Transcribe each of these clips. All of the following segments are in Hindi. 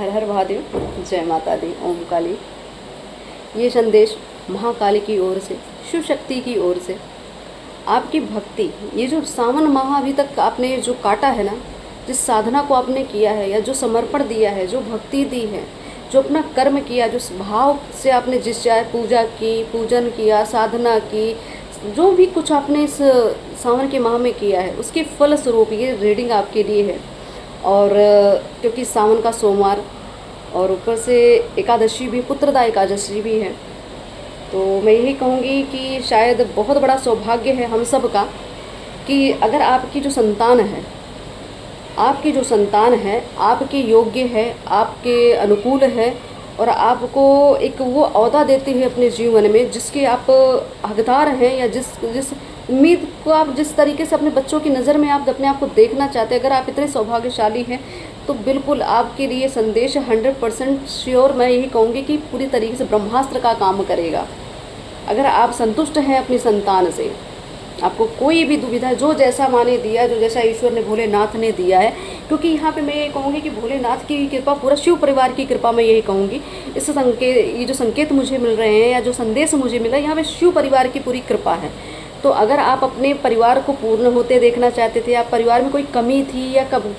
हर हर महादेव, जय माता दी, ओम काली। ये संदेश महाकाली की ओर से, शिव शक्ति की ओर से आपकी भक्ति, ये जो सावन माह अभी तक आपने जो काटा है ना, जिस साधना को आपने किया है या जो समर्पण दिया है, जो भक्ति दी है, जो अपना कर्म किया, जो भाव से आपने जिस चाहे पूजा की, पूजन किया, साधना की, जो भी कुछ आपने इस सावन के माह में किया है, उसके फल स्वरूप ये रीडिंग आपके लिए है। और क्योंकि सावन का सोमवार और ऊपर से एकादशी भी, पुत्रदा एकादशी भी है, तो मैं यही कहूँगी कि शायद बहुत बड़ा सौभाग्य है हम सब का कि अगर आपकी जो संतान है, आपकी जो संतान है आपके योग्य है, आपके अनुकूल है और आपको एक वो ओहदा देती है अपने जीवन में जिसके आप हकदार हैं, या जिस जिस उम्मीद को आप जिस तरीके से अपने बच्चों की नज़र में आप अपने आप को देखना चाहते हैं, अगर आप इतने सौभाग्यशाली हैं तो बिल्कुल आपके लिए संदेश 100% श्योर मैं यही कहूँगी कि पूरी तरीके से ब्रह्मास्त्र का काम करेगा। अगर आप संतुष्ट हैं अपनी संतान से, आपको कोई भी दुविधा, जो जैसा माने दिया, जो जैसा ईश्वर ने, भोलेनाथ ने दिया है, क्योंकि यहाँ पे मैं ये कहूँगी कि भोलेनाथ की कृपा, पूरा शिव परिवार की कृपा, मैं यही कहूँगी इस संकेत, ये जो संकेत मुझे मिल रहे हैं या जो संदेश मुझे मिला, यहाँ पे शिव परिवार की पूरी कृपा है। तो अगर आप अपने परिवार को पूर्ण होते देखना चाहते थे, या परिवार में कोई कमी थी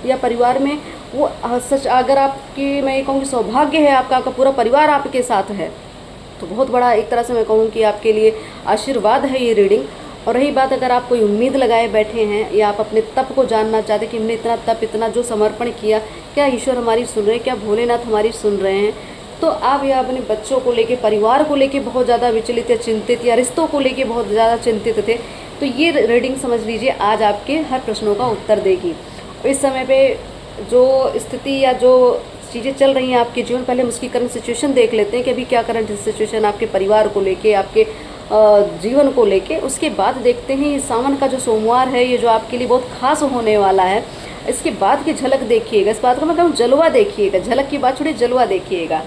या परिवार में वो सच, अगर आपकी, मैं ये कहूँगी सौभाग्य है आपका पूरा परिवार आपके साथ है, तो बहुत बड़ा एक तरह से मैं कहूँ कि आपके लिए आशीर्वाद है ये रीडिंग। और रही बात, अगर आप कोई उम्मीद लगाए बैठे हैं या आप अपने तप को जानना चाहते कि हमने इतना तप, इतना जो समर्पण किया, क्या ईश्वर हमारी सुन रहे हैं, क्या भोलेनाथ हमारी सुन रहे हैं, तो आप या अपने बच्चों को लेके, परिवार को लेके बहुत ज़्यादा विचलित या चिंतित, या रिश्तों को लेके बहुत ज़्यादा चिंतित थे, तो ये रीडिंग समझ लीजिए आज आपके हर प्रश्नों का उत्तर देगी। इस समय पे जो स्थिति या जो चीज़ें चल रही हैं आपके जीवन, पहले हम उसकी करंट सिचुएशन देख लेते हैं कि अभी क्या करंट सिचुएशन आपके परिवार को लेके, आपके जीवन को लेके, उसके बाद देखते हैं ये सावन का जो सोमवार है, ये जो आपके लिए बहुत खास होने वाला है, इसके बाद की झलक देखिएगा। इस बात को मैं कहूँ जलवा देखिएगा, झलक की बात छोड़िए, जलवा देखिएगा।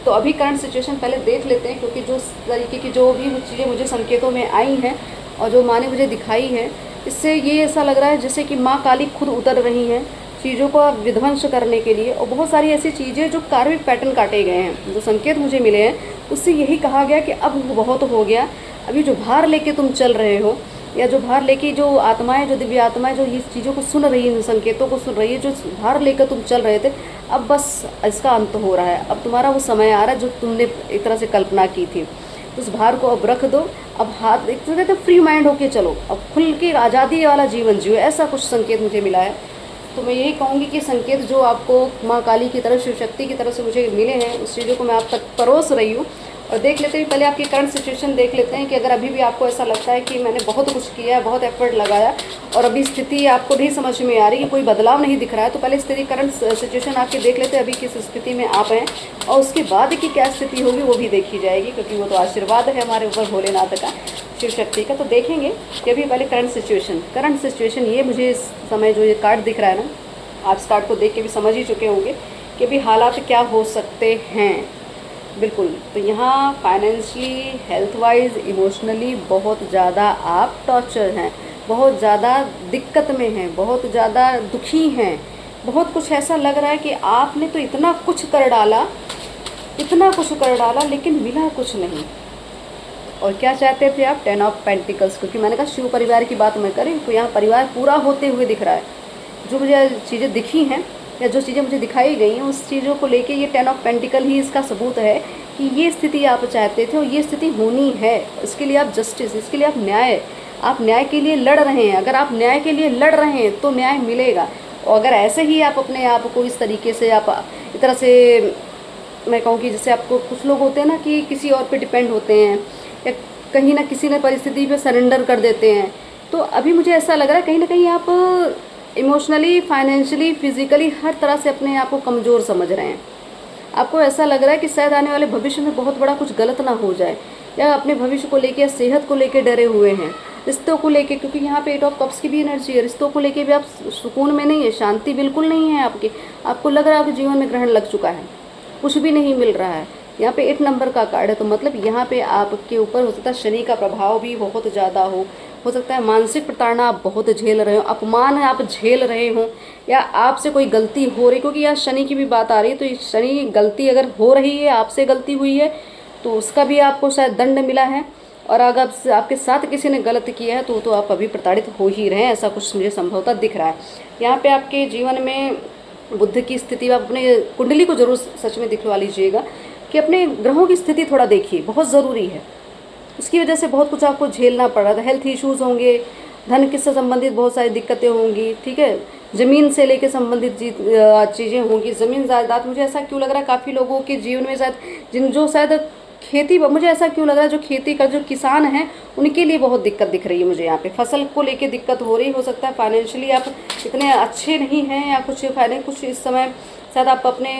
तो अभी करंट सिचुएशन पहले देख लेते हैं, क्योंकि जो तरीके की जो भी चीज़ें मुझे संकेतों में आई हैं और जो माँ ने मुझे दिखाई है, इससे ये ऐसा लग रहा है जैसे कि माँ काली खुद उतर रही हैं चीज़ों को विध्वंस करने के लिए। और बहुत सारी ऐसी चीज़ें जो कार्मिक पैटर्न काटे गए हैं, जो संकेत मुझे मिले हैं, उससे यही कहा गया कि अब बहुत हो गया। अभी जो भार लेके तुम चल रहे हो, या जो भार लेके जो आत्माएं, जो दिव्य आत्माएं जो ये चीज़ों को सुन रही हैं, संकेतों को सुन रही है, जो भार लेकर तुम चल रहे थे, अब बस इसका अंत हो रहा है। अब तुम्हारा वो समय आ रहा है जो तुमने एक तरह से कल्पना की थी, तो उस भार को अब रख दो, अब हाथ एक तरह से फ्री माइंड होके चलो, अब खुल के आज़ादी वाला जीवन जियो, ऐसा कुछ संकेत मुझे मिला है। तो मैं यही कहूँगी कि संकेत जो आपको माँ काली की तरफ, शिव शक्ति की तरफ से मुझे मिले हैं, उस चीज़ों को मैं आप तक परोस रही हूँ। और देख लेते हैं, पहले आपकी करंट सिचुएशन देख लेते हैं कि अगर अभी भी आपको ऐसा लगता है कि मैंने बहुत कुछ किया है, बहुत एफर्ट लगाया और अभी स्थिति आपको नहीं समझ में आ रही है, कोई बदलाव नहीं दिख रहा है, तो पहले स्थिति, करंट सिचुएशन आपकी देख लेते हैं, अभी किस स्थिति में आप हैं, और उसके बाद की क्या स्थिति होगी वो भी देखी जाएगी, क्योंकि वो तो आशीर्वाद है हमारे ऊपर भोलेनाथ का, शिव शक्ति का। तो देखेंगे कि अभी पहले करंट सिचुएशन ये मुझे इस समय जो ये कार्ड दिख रहा है ना, आप इस कार्ड को देख के भी समझ ही चुके होंगे कि अभी हालात क्या हो सकते हैं। बिल्कुल, तो यहाँ फाइनेंशियली, हेल्थ वाइज, इमोशनली बहुत ज़्यादा आप टॉर्चर हैं, बहुत ज़्यादा दिक्कत में हैं, बहुत ज़्यादा दुखी हैं, बहुत कुछ ऐसा लग रहा है कि आपने तो इतना कुछ कर डाला, इतना कुछ कर डाला, लेकिन मिला कुछ नहीं। और क्या चाहते थे आप? 10 ऑफ पेंटिकल्स, क्योंकि मैंने कहा शिव परिवार की बात मैं करें तो यहाँ परिवार पूरा होते हुए दिख रहा है। जो मुझे चीज़ें दिखी हैं या जो चीज़ें मुझे दिखाई गई हैं, उस चीज़ों को लेके ये 10 ऑफ पेंटिकल ही इसका सबूत है कि ये स्थिति आप चाहते थे और ये स्थिति होनी है। इसके लिए आप जस्टिस, इसके लिए आप न्याय के लिए लड़ रहे हैं। अगर आप न्याय के लिए लड़ रहे हैं तो न्याय मिलेगा। और अगर ऐसे ही आप अपने आप को इस तरीके से, आप इस तरह से, मैं कहूँ कि जैसे आपको कुछ लोग होते हैं ना कि किसी और पे डिपेंड होते हैं या कहीं ना किसी न परिस्थिति पे सरेंडर कर देते हैं, तो अभी मुझे ऐसा लग रहा है कहीं ना कहीं आप इमोशनली, फाइनेंशियली, फिजिकली हर तरह से अपने आप को कमज़ोर समझ रहे हैं। आपको ऐसा लग रहा है कि शायद आने वाले भविष्य में बहुत बड़ा कुछ गलत ना हो जाए, या अपने भविष्य को लेके या सेहत को लेके डरे हुए हैं, रिश्तों को लेके, क्योंकि यहाँ पे 8 ऑफ कप्स की भी एनर्जी है। रिश्तों को लेके भी आप सुकून में नहीं है, शांति बिल्कुल नहीं है आपकी। आपको लग रहा है कि जीवन में ग्रहण लग चुका है, कुछ भी नहीं मिल रहा है, यहाँ पे 8 नंबर का कार्ड है, तो मतलब यहाँ पे आपके ऊपर हो सकता है शनि का प्रभाव भी बहुत ज़्यादा हो सकता है मानसिक प्रताड़ना आप बहुत झेल रहे हो, अपमान है आप झेल रहे हो, या आपसे कोई गलती हो रही, क्योंकि यहाँ शनि की भी बात आ रही है, तो ये शनि गलती अगर हो रही है, आपसे गलती हुई है तो उसका भी आपको शायद दंड मिला है, और अगर आपके साथ किसी ने गलत किया है तो आप अभी प्रताड़ित हो ही रहे हैं, ऐसा कुछ मुझे संभवतः दिख रहा है। यहाँ पे आपके जीवन में बुध की स्थिति, आप अपने कुंडली को जरूर सच में दिखवा लीजिएगा कि अपने ग्रहों की स्थिति थोड़ा देखिए, बहुत ज़रूरी है। उसकी वजह से बहुत कुछ आपको झेलना पड़ रहा था, हेल्थ इश्यूज़ होंगे, धन किससे संबंधित बहुत सारी दिक्कतें होंगी, ठीक है, ज़मीन से लेके संबंधित चीज़ें होंगी, ज़मीन जायदाद। मुझे ऐसा क्यों लग रहा है काफ़ी लोगों के जीवन में शायद जो शायद खेती, मुझे ऐसा क्यों लग रहा है जो खेती का जो किसान हैं उनके लिए बहुत दिक्कत दिख रही है मुझे। यहाँ पे फसल को लेके दिक्कत हो रही, हो सकता है फाइनेंशियली आप इतने अच्छे नहीं हैं, या कुछ इस समय शायद आप अपने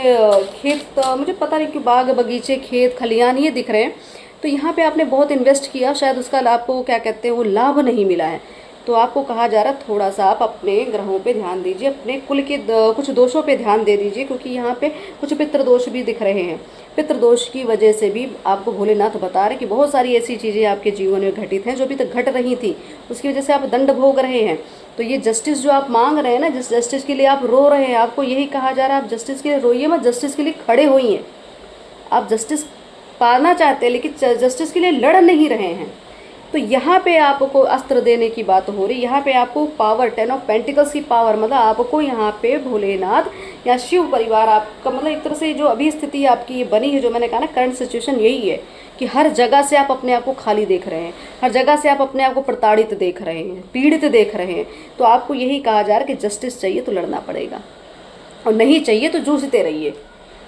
खेत, मुझे पता नहीं कि बाग बगीचे खेत खलियान ये दिख रहे हैं, तो यहाँ पे आपने बहुत इन्वेस्ट किया, शायद उसका आपको क्या कहते हैं वो लाभ नहीं मिला है। तो आपको कहा जा रहा है थोड़ा सा आप अपने ग्रहों पे ध्यान दीजिए, अपने कुल के कुछ दोषों पे ध्यान दे दीजिए, क्योंकि यहाँ पे कुछ पितृदोष भी दिख रहे हैं। पितृदोष की वजह से भी आपको भोलेनाथ बता रहे कि बहुत सारी ऐसी चीज़ें आपके जीवन में घटित हैं जो अभी तक घट रही थी, उसकी वजह से आप दंड भोग रहे हैं। तो ये जस्टिस जो आप मांग रहे हैं ना, जिस जस्टिस के लिए आप रो रहे हैं, आपको यही कहा जा रहा है आप जस्टिस के लिए रोइए मत, जस्टिस के लिए खड़े होइए। आप जस्टिस पाना चाहते हैं लेकिन जस्टिस के लिए लड़ नहीं रहे हैं। तो यहाँ पे आपको अस्त्र देने की बात हो रही, यहाँ पे आपको पावर, 10 ऑफ पेंटिकल्स की पावर, मतलब आपको यहाँ पे भोलेनाथ या शिव परिवार आपका, मतलब एक तरह से जो अभी स्थिति आपकी ये बनी है, जो मैंने कहा ना करंट सिचुएशन यही है कि हर जगह से आप अपने आप को खाली देख रहे हैं, हर जगह से आप अपने आप को प्रताड़ित देख रहे हैं, पीड़ित देख रहे हैं। तो आपको यही कहा जा रहा है कि जस्टिस चाहिए तो लड़ना पड़ेगा, और नहीं चाहिए तो जूझते रहिए।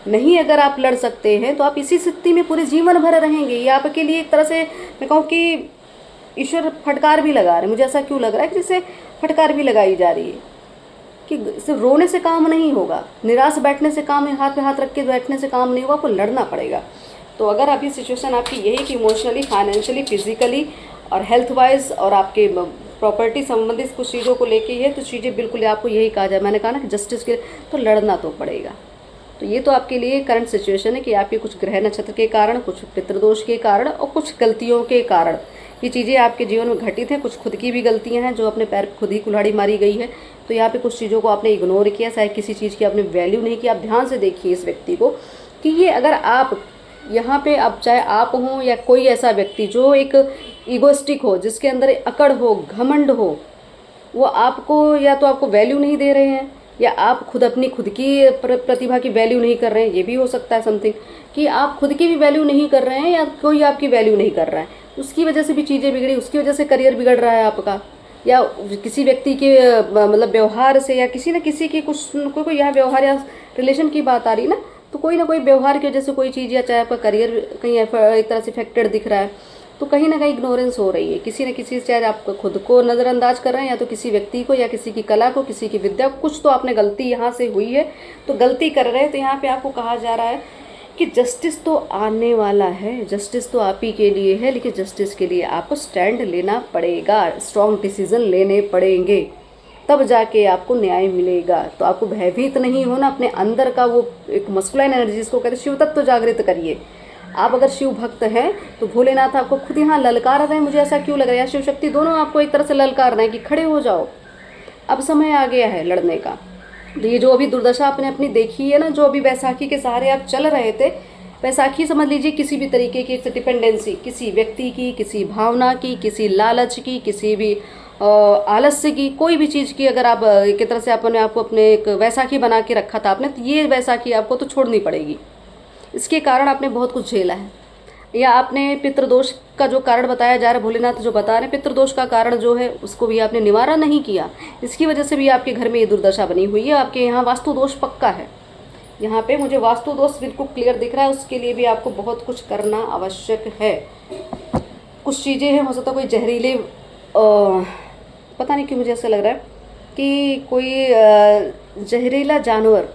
नहीं अगर आप लड़ सकते हैं तो आप इसी स्थिति में पूरे जीवन भर रहेंगे। ये आपके लिए एक तरह से मैं कहूँ कि ईश्वर फटकार भी लगा रहे हैं। मुझे ऐसा क्यों लग रहा है कि जैसे फटकार भी लगाई जा रही है कि सिर्फ रोने से काम नहीं होगा, निराश बैठने से काम, हाथ पे हाथ रख के बैठने से काम नहीं होगा, आपको लड़ना पड़ेगा। तो अगर अभी सिचुएशन आपकी यही कि इमोशनली, फाइनेंशियली, फिजिकली और हेल्थ वाइज और आपके प्रॉपर्टी संबंधित कुछ चीज़ों को लेके है, तो चीज़ें बिल्कुल आपको यही कहा जाए, मैंने कहा ना कि जस्टिस के लिए तो लड़ना तो पड़ेगा। तो ये तो आपके लिए करंट सिचुएशन है कि आपके कुछ ग्रह नक्षत्र के कारण, कुछ पितृदोष के कारण और कुछ गलतियों के कारण ये चीज़ें आपके जीवन में घटित हैं। कुछ खुद की भी गलतियां हैं जो अपने पैर खुद ही कुल्हाड़ी मारी गई है। तो यहाँ पे कुछ चीज़ों को आपने इग्नोर किया, शायद किसी चीज़ की आपने वैल्यू नहीं की। आप ध्यान से देखिए इस व्यक्ति को कि ये अगर आप यहाँ पे, अब चाहे आप हों या कोई ऐसा व्यक्ति जो एक ईगोस्टिक हो, जिसके अंदर अकड़ हो, घमंड हो, वो आपको या तो आपको वैल्यू नहीं दे रहे हैं, या आप खुद अपनी खुद की प्रतिभा की वैल्यू नहीं कर रहे हैं। ये भी हो सकता है समथिंग कि आप खुद की भी वैल्यू नहीं कर रहे हैं या कोई आपकी वैल्यू नहीं कर रहा है, उसकी वजह से भी चीज़ें बिगड़ी, उसकी वजह से करियर बिगड़ रहा है आपका, या किसी व्यक्ति के मतलब व्यवहार से, या किसी न किसी की कुछ कोई यहाँ व्यवहार या रिलेशन की बात आ रही ना, तो कोई ना कोई व्यवहार की वजह से कोई चीज़, या चाहे आपका करियर कहीं एक तरह से इफेक्टेड दिख रहा है, तो कहीं ना कहीं इग्नोरेंस हो रही है किसी न किसी से। चाहे आप खुद को नज़रअंदाज कर रहे हैं, या तो किसी व्यक्ति को, या किसी की कला को, किसी की विद्या को, कुछ तो आपने गलती यहाँ से हुई है, तो गलती कर रहे हैं। तो यहाँ पे आपको कहा जा रहा है कि जस्टिस तो आने वाला है, जस्टिस तो आप ही के लिए है, लेकिन जस्टिस के लिए आपको स्टैंड लेना पड़ेगा, स्ट्रॉन्ग डिसीजन लेने पड़ेंगे, तब जाके आपको न्याय मिलेगा। तो आपको भयभीत नहीं होना, अपने अंदर का वो एक मस्कुलाइन एनर्जी जिसको कहते हैं शिव तत्व जागृत करिए। आप अगर शिव भक्त हैं तो भोलेनाथ आपको खुद यहाँ ललकार रहे हैं। मुझे ऐसा क्यों लग रहा है, शिव शक्ति दोनों आपको एक तरह से ललकार रहे हैं कि खड़े हो जाओ, अब समय आ गया है लड़ने का। तो ये जो अभी दुर्दशा आपने अपनी देखी है ना, जो अभी वैसाखी के सहारे आप चल रहे थे, वैसाखी समझ लीजिए किसी भी तरीके की डिपेंडेंसी, किसी व्यक्ति की, किसी भावना की, किसी लालच की, किसी भी आलस्य की, कोई भी चीज़ की, अगर आप एक तरह से अपने आपको अपने एक वैसाखी बना के रखा था आपने, तो ये वैसाखी आपको तो छोड़नी पड़ेगी। इसके कारण आपने बहुत कुछ झेला है, या आपने पितृदोष का जो कारण बताया जा रहा है, भोलेनाथ जो बता रहे हैं पितृदोष का कारण जो है उसको भी आपने निवारण नहीं किया, इसकी वजह से भी आपके घर में ये दुर्दशा बनी हुई है। आपके यहाँ वास्तु दोष पक्का है, यहाँ पे मुझे वास्तु दोष बिल्कुल क्लियर दिख रहा है, उसके लिए भी आपको बहुत कुछ करना आवश्यक है। कुछ चीज़ें हैं, हो सकता है कोई जहरीले पता नहीं क्यों मुझे ऐसा लग रहा है कि कोई जहरीला जानवर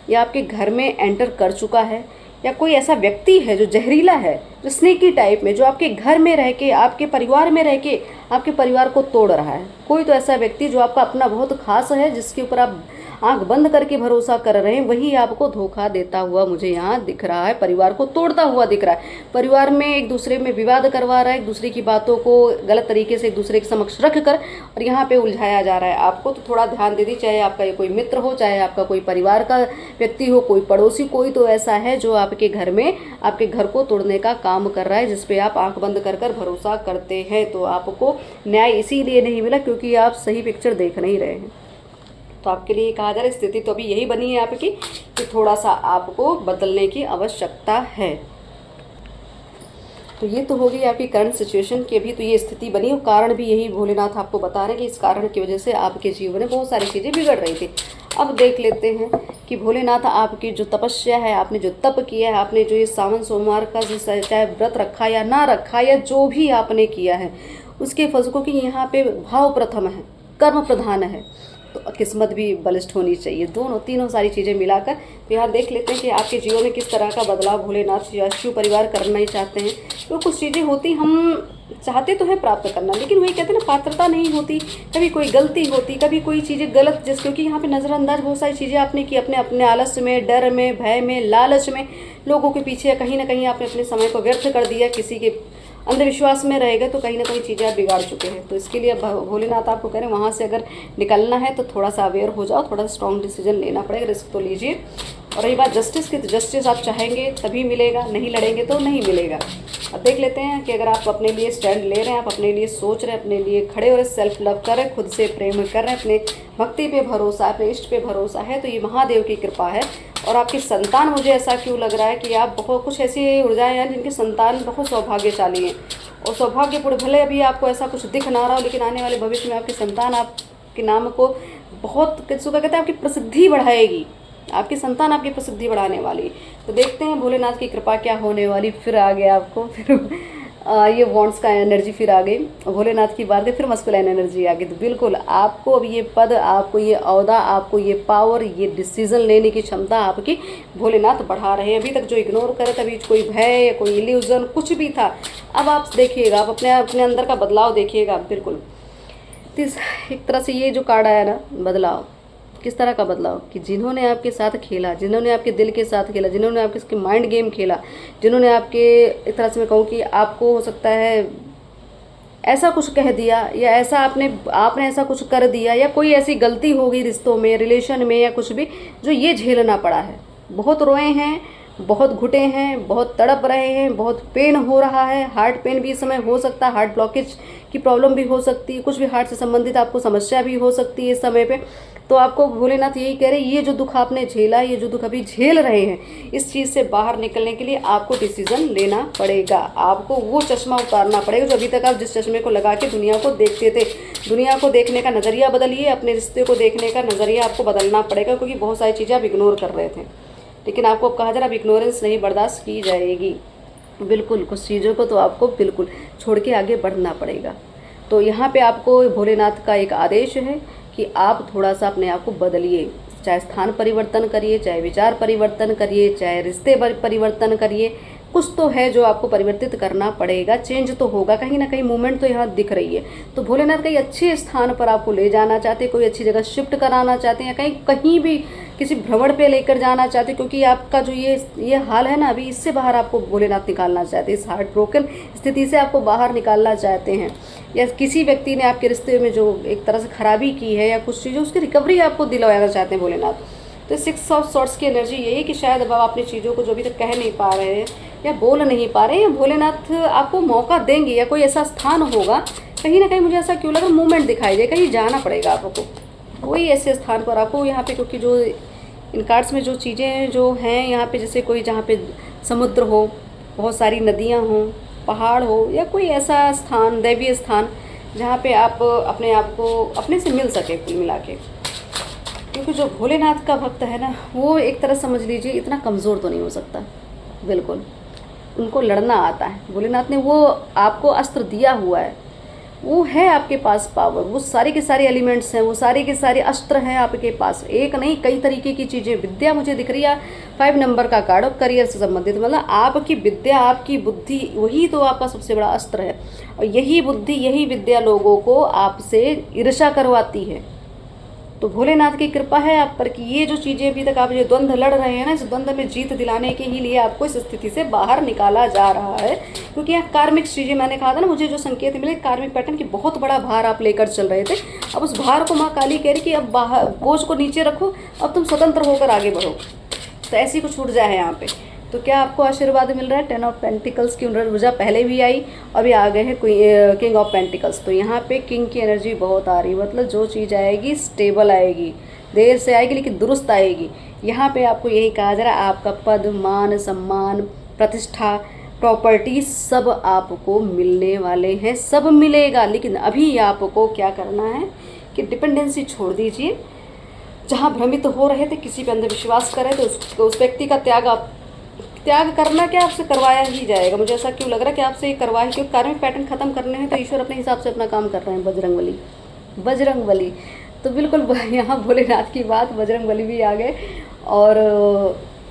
या आपके घर में एंटर कर चुका है, या कोई ऐसा व्यक्ति है जो जहरीला है, जो स्नेकी टाइप में, जो आपके घर में रह के, आपके परिवार में रह के आपके परिवार को तोड़ रहा है। कोई तो ऐसा व्यक्ति जो आपका अपना बहुत खास है, जिसके ऊपर आप आंख बंद करके भरोसा कर रहे हैं, वही आपको धोखा देता हुआ मुझे यहाँ दिख रहा है, परिवार को तोड़ता हुआ दिख रहा है, परिवार में एक दूसरे में विवाद करवा रहा है, एक दूसरे की बातों को गलत तरीके से एक दूसरे के समक्ष रख कर और यहाँ पे उलझाया जा रहा है आपको। तो थोड़ा ध्यान दे दी, चाहे आपका ये कोई मित्र हो, चाहे आपका कोई परिवार का व्यक्ति हो, कोई पड़ोसी, कोई तो ऐसा है जो आपके घर में आपके घर को तोड़ने का काम कर रहा है, जिसपे आप आंख बंद कर कर भरोसा करते हैं। तो आपको न्याय इसीलिए नहीं मिला क्योंकि आप सही पिक्चर देख नहीं रहे हैं। तो आपके लिए कहा जा रहा है स्थिति तो अभी यही बनी है आपकी कि थोड़ा सा आपको बदलने की आवश्यकता है। तो ये तो हो गई आपकी करंट सिचुएशन की, अभी तो ये स्थिति बनी और कारण भी यही भोलेनाथ आपको बता रहे हैं कि इस कारण की वजह से आपके जीवन में बहुत सारी चीज़ें बिगड़ रही थी। अब देख लेते हैं कि भोलेनाथ आपकी जो तपस्या है, आपने जो तप किया है, आपने जो ये सावन सोमवार का जो चाहे व्रत रखा या ना रखा या जो भी आपने किया है उसके फल को, कि यहाँ पे भाव प्रथम है, कर्म प्रधान है, तो किस्मत भी बलिष्ठ होनी चाहिए, दोनों तीनों सारी चीज़ें मिलाकर। तो यहाँ देख लेते हैं कि आपके जीवन में किस तरह का बदलाव भोलेनाथ या शिव परिवार करना ही चाहते हैं। तो कुछ चीज़ें होती, हम चाहते तो है प्राप्त करना, लेकिन वही कहते हैं ना, पात्रता नहीं होती, कभी कोई गलती होती, कभी कोई चीज़ें गलत, जैसे क्योंकि यहाँ पे नज़रअंदाज बहुत सारी चीज़ें आपने की, अपने अपने आलस्य में, डर में, भय में, लालच में, लोगों के पीछे कहीं ना कहीं आपने अपने समय को व्यर्थ कर दिया, किसी के अंधविश्वास में रहेगा तो कहीं ना कहीं चीज़ें आप बिगाड़ चुके हैं। तो इसके लिए भोलेनाथ आपको कह रहे हैं वहाँ से अगर निकलना है तो थोड़ा सा अवेयर हो जाओ, थोड़ा सा स्ट्रॉन्ग डिसीजन लेना पड़ेगा, रिस्क तो लीजिए। और रही बात जस्टिस की, तो जस्टिस आप चाहेंगे तभी मिलेगा, नहीं लड़ेंगे तो नहीं मिलेगा। अब देख लेते हैं कि अगर आप अपने लिए स्टैंड ले रहे हैं, आप अपने लिए सोच रहे हैं, अपने लिए खड़े हो रहे, सेल्फ लव कर रहे हैं, खुद से प्रेम कर रहे हैं, अपने भक्ति पे भरोसा, अपने इष्ट पे भरोसा है, तो ये महादेव की कृपा है। और आपकी संतान, मुझे ऐसा क्यों लग रहा है कि आप बहुत कुछ ऐसी ऊर्जाएं हैं जिनकी संतान बहुत सौभाग्यशाली हैं और सौभाग्यपूर्ण, भले अभी आपको ऐसा कुछ दिख ना रहा हो, लेकिन आने वाले भविष्य में आपकी संतान आपके नाम को बहुत किसको कहते हैं, आपकी प्रसिद्धि बढ़ाएगी, आपकी संतान आपकी प्रसिद्धि बढ़ाने वाली। तो देखते हैं भोलेनाथ की कृपा क्या होने वाली। फिर आ गया आपको फिर ये वॉन्ट्स का एनर्जी फिर आ गई, भोलेनाथ की बात है, फिर मस्कुलाइन एनर्जी आ गई। तो बिल्कुल आपको अब ये पद, आपको ये औहदा, आपको ये पावर, ये डिसीजन लेने की क्षमता आपकी भोलेनाथ बढ़ा रहे हैं। अभी तक जो इग्नोर करे, तभी कोई भय या कोई इल्यूजन कुछ भी था, अब आप देखिएगा, आप अपने अंदर का बदलाव देखिएगा। बिल्कुल एक तरह से ये जो कार्ड आया ना, बदलाव, किस तरह का बदलाव, कि जिन्होंने आपके साथ खेला, जिन्होंने आपके दिल के साथ खेला, जिन्होंने आपके माइंड गेम खेला, जिन्होंने आपके, एक तरह से मैं कहूँ कि आपको हो सकता है ऐसा कुछ कह दिया या ऐसा आपने ऐसा कुछ कर दिया या कोई ऐसी गलती हो गई रिश्तों में, रिलेशन में या कुछ भी, जो ये झेलना पड़ा है। बहुत रोए हैं, बहुत घुटे हैं, बहुत तड़प रहे हैं, बहुत पेन हो रहा है, हार्ट पेन भी इस समय हो सकता है, हार्ट ब्लॉकेज की प्रॉब्लम भी हो सकती है, कुछ भी हार्ट से संबंधित आपको समस्या भी हो सकती है इस समय पे। तो आपको भोलेनाथ यही कह रहे हैं, ये जो दुख आपने झेला, ये जो दुख अभी झेल रहे हैं, इस चीज़ से बाहर निकलने के लिए आपको डिसीजन लेना पड़ेगा, आपको वो चश्मा उतारना पड़ेगा जो अभी तक आप जिस चश्मे को लगा के दुनिया को देखते थे। दुनिया को देखने का नज़रिया बदलिए, अपने रिश्ते को देखने का नज़रिया आपको बदलना पड़ेगा, क्योंकि बहुत सारी चीज़ें आप इग्नोर कर रहे थे, लेकिन आपको अब कहा जा रहा है अब इग्नोरेंस नहीं बर्दाश्त की जाएगी। बिल्कुल कुछ चीज़ों को तो आपको बिल्कुल छोड़ के आगे बढ़ना पड़ेगा। तो यहाँ पे आपको भोलेनाथ का एक आदेश है कि आप थोड़ा सा अपने आप को बदलिए, चाहे स्थान परिवर्तन करिए, चाहे विचार परिवर्तन करिए, चाहे रिश्ते परिवर्तन करिए, कुछ तो है जो आपको परिवर्तित करना पड़ेगा, चेंज तो होगा, कहीं ना कहीं मूवमेंट तो यहाँ दिख रही है। तो भोलेनाथ कहीं अच्छे स्थान पर आपको ले जाना चाहते हैं, कोई अच्छी जगह शिफ्ट कराना चाहते हैं, या कहीं भी किसी भ्रमण पे लेकर जाना चाहते हैं, क्योंकि आपका जो ये हाल है ना अभी, इससे बाहर आपको भोलेनाथ निकालना चाहते हैं, इस हार्ट ब्रोकन स्थिति से आपको बाहर निकालना चाहते हैं, या किसी व्यक्ति ने आपके रिश्ते में जो एक तरह से खराबी की है या कुछ चीज़ें, उसकी रिकवरी आपको दिलवाना चाहते हैं भोलेनाथ। तो 6 ऑफ सॉर्ट्स की एनर्जी यही कि शायद अब आप अपनी चीज़ों को जो अभी तक कह नहीं पा रहे हैं या बोल नहीं पा रहे हैं, भोलेनाथ आपको मौका देंगे, या कोई ऐसा स्थान होगा, कहीं ना कहीं मुझे ऐसा क्यों लगा मूवमेंट दिखाई दे, कहीं जाना पड़ेगा आपको, कोई ऐसे स्थान पर आपको यहाँ पे, क्योंकि जो इन कार्ड्स में जो चीज़ें जो हैं यहाँ पे, जैसे कोई जहाँ पे समुद्र हो, बहुत सारी नदियाँ हों, पहाड़ हो, या कोई ऐसा स्थान, दैवीय स्थान जहाँ पे आप अपने आप को अपने से मिल सके कुल मिला के। क्योंकि जो भोलेनाथ का भक्त है ना, वो एक तरह समझ लीजिए इतना कमज़ोर तो नहीं हो सकता, बिल्कुल उनको लड़ना आता है। भोलेनाथ ने वो आपको अस्त्र दिया हुआ है, वो है आपके पास पावर, वो सारे के सारे एलिमेंट्स हैं, वो सारे के सारे अस्त्र हैं आपके पास, एक नहीं कई तरीके की चीज़ें। विद्या मुझे दिख रही है 5 नंबर का कार्ड, और करियर से संबंधित, मतलब आपकी विद्या, आपकी बुद्धि, वही तो आपका सबसे बड़ा अस्त्र है। और यही बुद्धि, यही विद्या लोगों को आपसे ईर्ष्या करवाती है, तो भोलेनाथ की कृपा है आप पर कि ये जो चीज़ें अभी तक आप जो द्वंद्व लड़ रहे हैं ना, इस द्वंद्व में जीत दिलाने के ही लिए आपको इस स्थिति से बाहर निकाला जा रहा है। क्योंकि यहाँ कार्मिक चीज़ें, मैंने कहा था ना, मुझे जो संकेत मिले कार्मिक पैटर्न की, बहुत बड़ा भार आप लेकर चल रहे थे। अब उस भार को माँ काली कह रही कि अब बाहर बोझ को नीचे रखो, अब तुम स्वतंत्र होकर आगे बढ़ो। तो ऐसी कुछ ऊर्जा है यहाँ पे। तो क्या आपको आशीर्वाद मिल रहा है? 10 ऑफ पेंटिकल्स की ऊर्जा पहले भी आई, अभी आ गए हैं किंग ऑफ पेंटिकल्स। तो यहाँ पे किंग की एनर्जी बहुत आ रही है, मतलब जो चीज़ आएगी स्टेबल आएगी, देर से आएगी लेकिन दुरुस्त आएगी। यहाँ पे आपको यही कहा जा रहा है, आपका पद, मान, सम्मान, प्रतिष्ठा, प्रॉपर्टी सब आपको मिलने वाले हैं, सब मिलेगा। लेकिन अभी आपको क्या करना है कि डिपेंडेंसी छोड़ दीजिए। जहाँ भ्रमित हो रहे थे, किसी पे अंधविश्वास कर रहे थे, उस व्यक्ति का त्याग करना क्या आपसे करवाया ही जाएगा। मुझे ऐसा क्यों लग रहा है कि आपसे ये करवाया, क्योंकि कार्मिक पैटर्न खत्म करने हैं तो ईश्वर अपने हिसाब से अपना काम कर रहे हैं। बजरंगबली तो बिल्कुल यहाँ भोलेनाथ की बात, बजरंगबली भी आ गए। और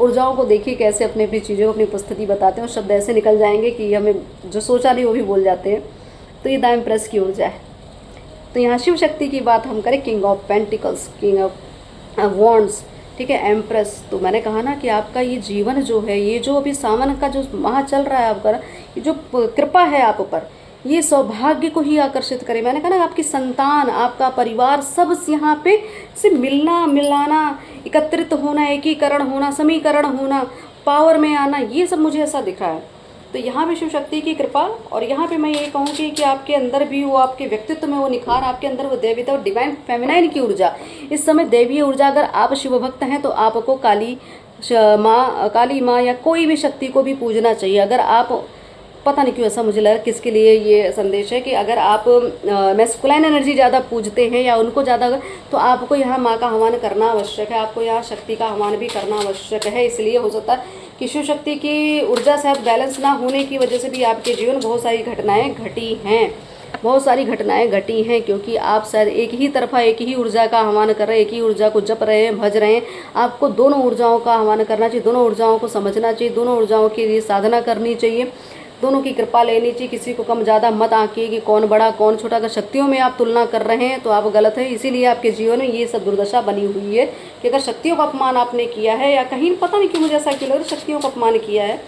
ऊर्जाओं को देखिए कैसे अपनी अपनी चीज़ों को अपनी उपस्थिति बताते हैं, और शब्द ऐसे निकल जाएंगे कि हमें जो सोचा नहीं वो भी बोल जाते हैं। तो ये द एम्प्रेस की ऊर्जा है। तो यहाँ शिव शक्ति की बात हम करें, king of pentacles, king of wands, ठीक है, एम्प्रेस। तो मैंने कहा ना कि आपका ये जीवन जो है, ये जो अभी सावन का जो माह चल रहा है आपका, ये जो कृपा है आप पर, ये सौभाग्य को ही आकर्षित करे। मैंने कहा ना, आपकी संतान, आपका परिवार, सब यहाँ पे से मिलना मिलाना, एकत्रित होना, एकीकरण होना, समीकरण होना, पावर में आना, ये सब मुझे ऐसा दिख रहा है। तो यहाँ पे शिव शक्ति की कृपा, और यहाँ पे मैं ये कहूँगी कि आपके अंदर भी वो, आपके व्यक्तित्व में वो निखार, आपके अंदर वो देवीता और डिवाइन फेमिनाइन की ऊर्जा, इस समय दैवीय ऊर्जा। अगर आप शिव भक्त हैं तो आपको काली माँ या कोई भी शक्ति को भी पूजना चाहिए। अगर आप, पता नहीं क्यों ऐसा मुझे लगा किसके लिए ये संदेश है कि अगर आप मैस्कुलाइन एनर्जी ज़्यादा पूजते हैं या उनको ज़्यादा, तो आपको यहाँ माँ का हवन करना आवश्यक है, आपको यहाँ शक्ति का हवन भी करना आवश्यक है। इसलिए हो सकता है कि शिव शक्ति की ऊर्जा शायद बैलेंस ना होने की वजह से भी आपके जीवन बहुत सारी घटनाएँ घटी हैं, बहुत सारी घटनाएं घटी हैं, क्योंकि आप शायद एक ही तरफा एक ही ऊर्जा का आह्वान कर रहे हैं, एक ही ऊर्जा को जप रहे हैं, भज रहे हैं। आपको दोनों ऊर्जाओं का आह्वान करना चाहिए, दोनों ऊर्जाओं को समझना चाहिए, दोनों ऊर्जाओं के लिए साधना करनी चाहिए, दोनों की कृपा लेनी चाहिए। किसी को कम ज़्यादा मत आंकिए कि कौन बड़ा कौन छोटा। अगर शक्तियों में आप तुलना कर रहे हैं तो आप गलत हैं। इसीलिए आपके जीवन में ये सब दुर्दशा बनी हुई है कि अगर शक्तियों का अपमान आपने किया है, या कहीं पता नहीं क्यों मुझे ऐसा क्यों लग रहा है शक्तियों का अपमान किया है,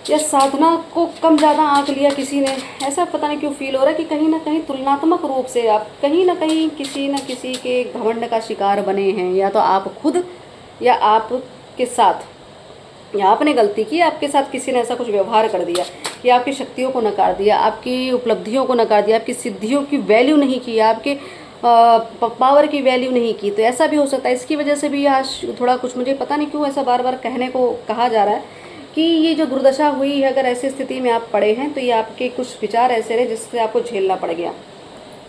या साधना को कम ज़्यादा आंक लिया किसी ने, ऐसा पता नहीं क्यों फील हो रहा है कि कहीं ना कहीं तुलनात्मक रूप से आप कहीं ना कहीं किसी न किसी के घमंड का शिकार बने हैं। या तो आप खुद, या आपके साथ, या आपने गलती की, आपके साथ किसी ने ऐसा कुछ व्यवहार कर दिया कि आपकी शक्तियों को नकार दिया, आपकी उपलब्धियों को नकार दिया, आपकी सिद्धियों की वैल्यू नहीं की, आपके पावर की वैल्यू नहीं की। तो ऐसा भी हो सकता है। इसकी वजह से भी आज थोड़ा कुछ, मुझे पता नहीं क्यों ऐसा बार बार कहने को कहा जा रहा है कि ये जो दुर्दशा हुई है, अगर ऐसी स्थिति में आप पड़े हैं तो ये आपके कुछ विचार ऐसे रहे जिससे आपको झेलना पड़ गया।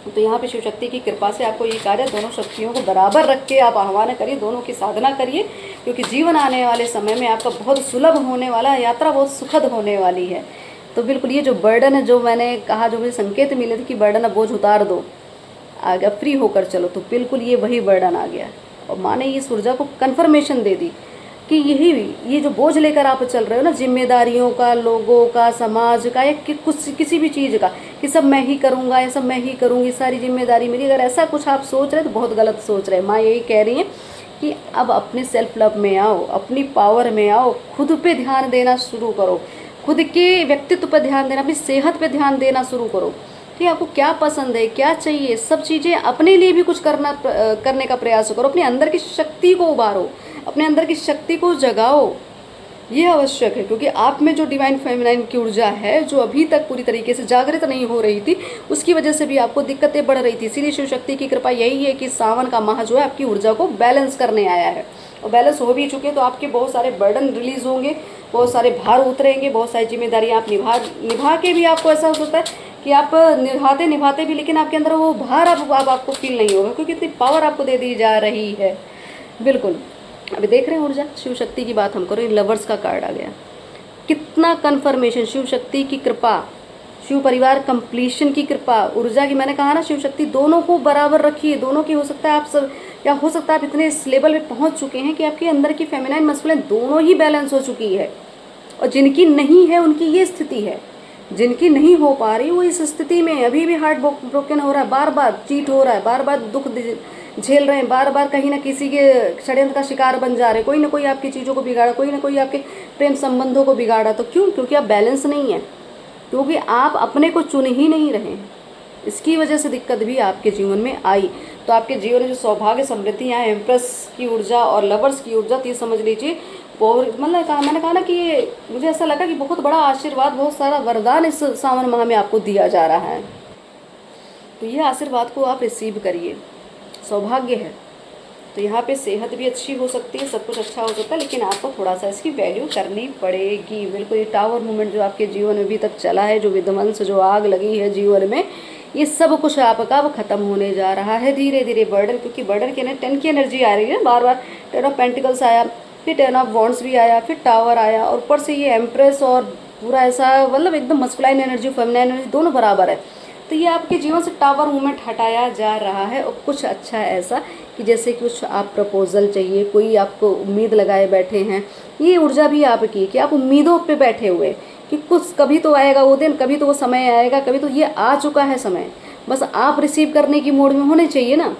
तो यहाँ पे शिव शक्ति की कृपा से आपको ये कार्य, दोनों शक्तियों को बराबर रख के आप आह्वान करिए, दोनों की साधना करिए, क्योंकि जीवन आने वाले समय में आपका बहुत सुलभ होने वाला है, यात्रा बहुत सुखद होने वाली है। तो बिल्कुल ये जो बर्डन है, जो मैंने कहा, जो मुझे संकेत मिले थे कि बर्डन अब बोझ उतार दो, आगे फ्री होकर चलो, तो बिल्कुल ये वही बर्डन आ गया। और माँ ने इस ऊर्जा को कन्फर्मेशन दे दी कि ये जो बोझ लेकर आप चल रहे हो ना, जिम्मेदारियों का, लोगों का, समाज का, या कुछ किसी भी चीज़ का, कि सब मैं ही करूँगा या सब मैं ही करूँगी, सारी जिम्मेदारी मेरी, अगर ऐसा कुछ आप सोच रहे हैं तो बहुत गलत सोच रहे हैं। माँ यही कह रही हैं कि अब अपने सेल्फ लव में आओ, अपनी पावर में आओ, खुद पे ध्यान देना शुरू करो, खुद के व्यक्तित्व पर ध्यान देना, अपनी सेहत पे ध्यान देना शुरू करो। ठीक, आपको क्या पसंद है, क्या चाहिए, सब चीज़ें अपने लिए भी कुछ करने का प्रयास करो, अपने अंदर की शक्ति को उभारो, अपने अंदर की शक्ति को जगाओ। ये आवश्यक है, क्योंकि आप में जो डिवाइन फेमिनाइन की ऊर्जा है, जो अभी तक पूरी तरीके से जागृत नहीं हो रही थी, उसकी वजह से भी आपको दिक्कतें बढ़ रही थी। इसीलिए शिव शक्ति की कृपा यही है कि सावन का माह जो है आपकी ऊर्जा को बैलेंस करने आया है, और बैलेंस हो भी चुके, तो आपके बहुत सारे बर्डन रिलीज होंगे, बहुत सारे भार उतरेंगे, बहुत सारी जिम्मेदारियाँ आप निभा के भी आपको ऐसा हो सकता है कि आप निभाते भी, लेकिन आपके अंदर वो भार अब आपको फील नहीं होगा, क्योंकि इतनी पावर आपको दे दी जा रही है। बिल्कुल, अभी देख रहे हैं ऊर्जा, शिव शक्ति की बात हम करो, लवर्स का कार्ड आ गया, कितना कन्फर्मेशन, शिव शक्ति की कृपा, शिव परिवार कंप्लीशन की कृपा, ऊर्जा की। मैंने कहा ना, शिव शक्ति दोनों को बराबर रखिए, दोनों की। हो सकता है आप सब, या हो सकता है आप इतने इस लेवल पे पहुंच चुके हैं कि आपके अंदर की फेमिनाइन मस्कुलिन दोनों ही बैलेंस हो चुकी है, और जिनकी नहीं है उनकी ये स्थिति है, जिनकी नहीं हो पा रही वो इस स्थिति में अभी भी हार्ट ब्रोकन हो रहा है, बार बार चीट हो रहा है, बार बार दुख झेल रहे हैं, बार बार कहीं ना किसी के षड्यंत्र का शिकार बन जा रहे हैं, कोई ना कोई आपकी चीज़ों को बिगाड़ा, कोई ना कोई आपके प्रेम संबंधों को बिगाड़ा। तो क्यों? क्योंकि आप बैलेंस नहीं है, क्योंकि आप अपने को चुन ही नहीं रहे हैं। इसकी वजह से दिक्कत भी आपके जीवन में आई। तो आपके जीवन में जो सौभाग्य समृद्धि यहाँ एम्प्रेस की ऊर्जा और लवर्स की ऊर्जा, तो ये समझ लीजिए मतलब मैंने कहा ना कि ये मुझे ऐसा लगा कि बहुत बड़ा आशीर्वाद, बहुत सारा वरदान इस सावन माह में आपको दिया जा रहा है। तो ये आशीर्वाद को आप रिसीव करिए, सौभाग्य है। तो यहाँ पे सेहत भी अच्छी हो सकती है, सब कुछ अच्छा हो सकता है, लेकिन आपको थोड़ा सा इसकी वैल्यू करनी पड़ेगी। बिल्कुल ये टावर मूवमेंट जो आपके जीवन में अभी तक चला है, जो विध्वंस, जो आग लगी है जीवन में, ये सब कुछ आपका अब खत्म होने जा रहा है धीरे धीरे। बर्डन, क्योंकि बर्डन की 10 की एनर्जी आ रही है बार बार। 10 ऑफ पेंटिकल्स आया, फिर 10 ऑफ वॉन्ड्स भी आया, फिर टावर आया, और ऊपर से ये एम्प्रेस, और पूरा ऐसा मतलब एकदम मस्कुलाइन एनर्जी, फेमिनाइन एनर्जी दोनों बराबर है। तो ये आपके जीवन से टावर मूवमेंट हटाया जा रहा है। और कुछ अच्छा ऐसा कि जैसे कुछ आप प्रपोजल चाहिए, कोई आपको उम्मीद लगाए बैठे हैं, ये ऊर्जा भी आपकी कि आप उम्मीदों पे बैठे हुए कि कुछ कभी तो आएगा वो दिन, कभी तो वो समय आएगा, कभी तो ये आ चुका है समय। बस आप रिसीव करने की मूड में होने चाहिए ना,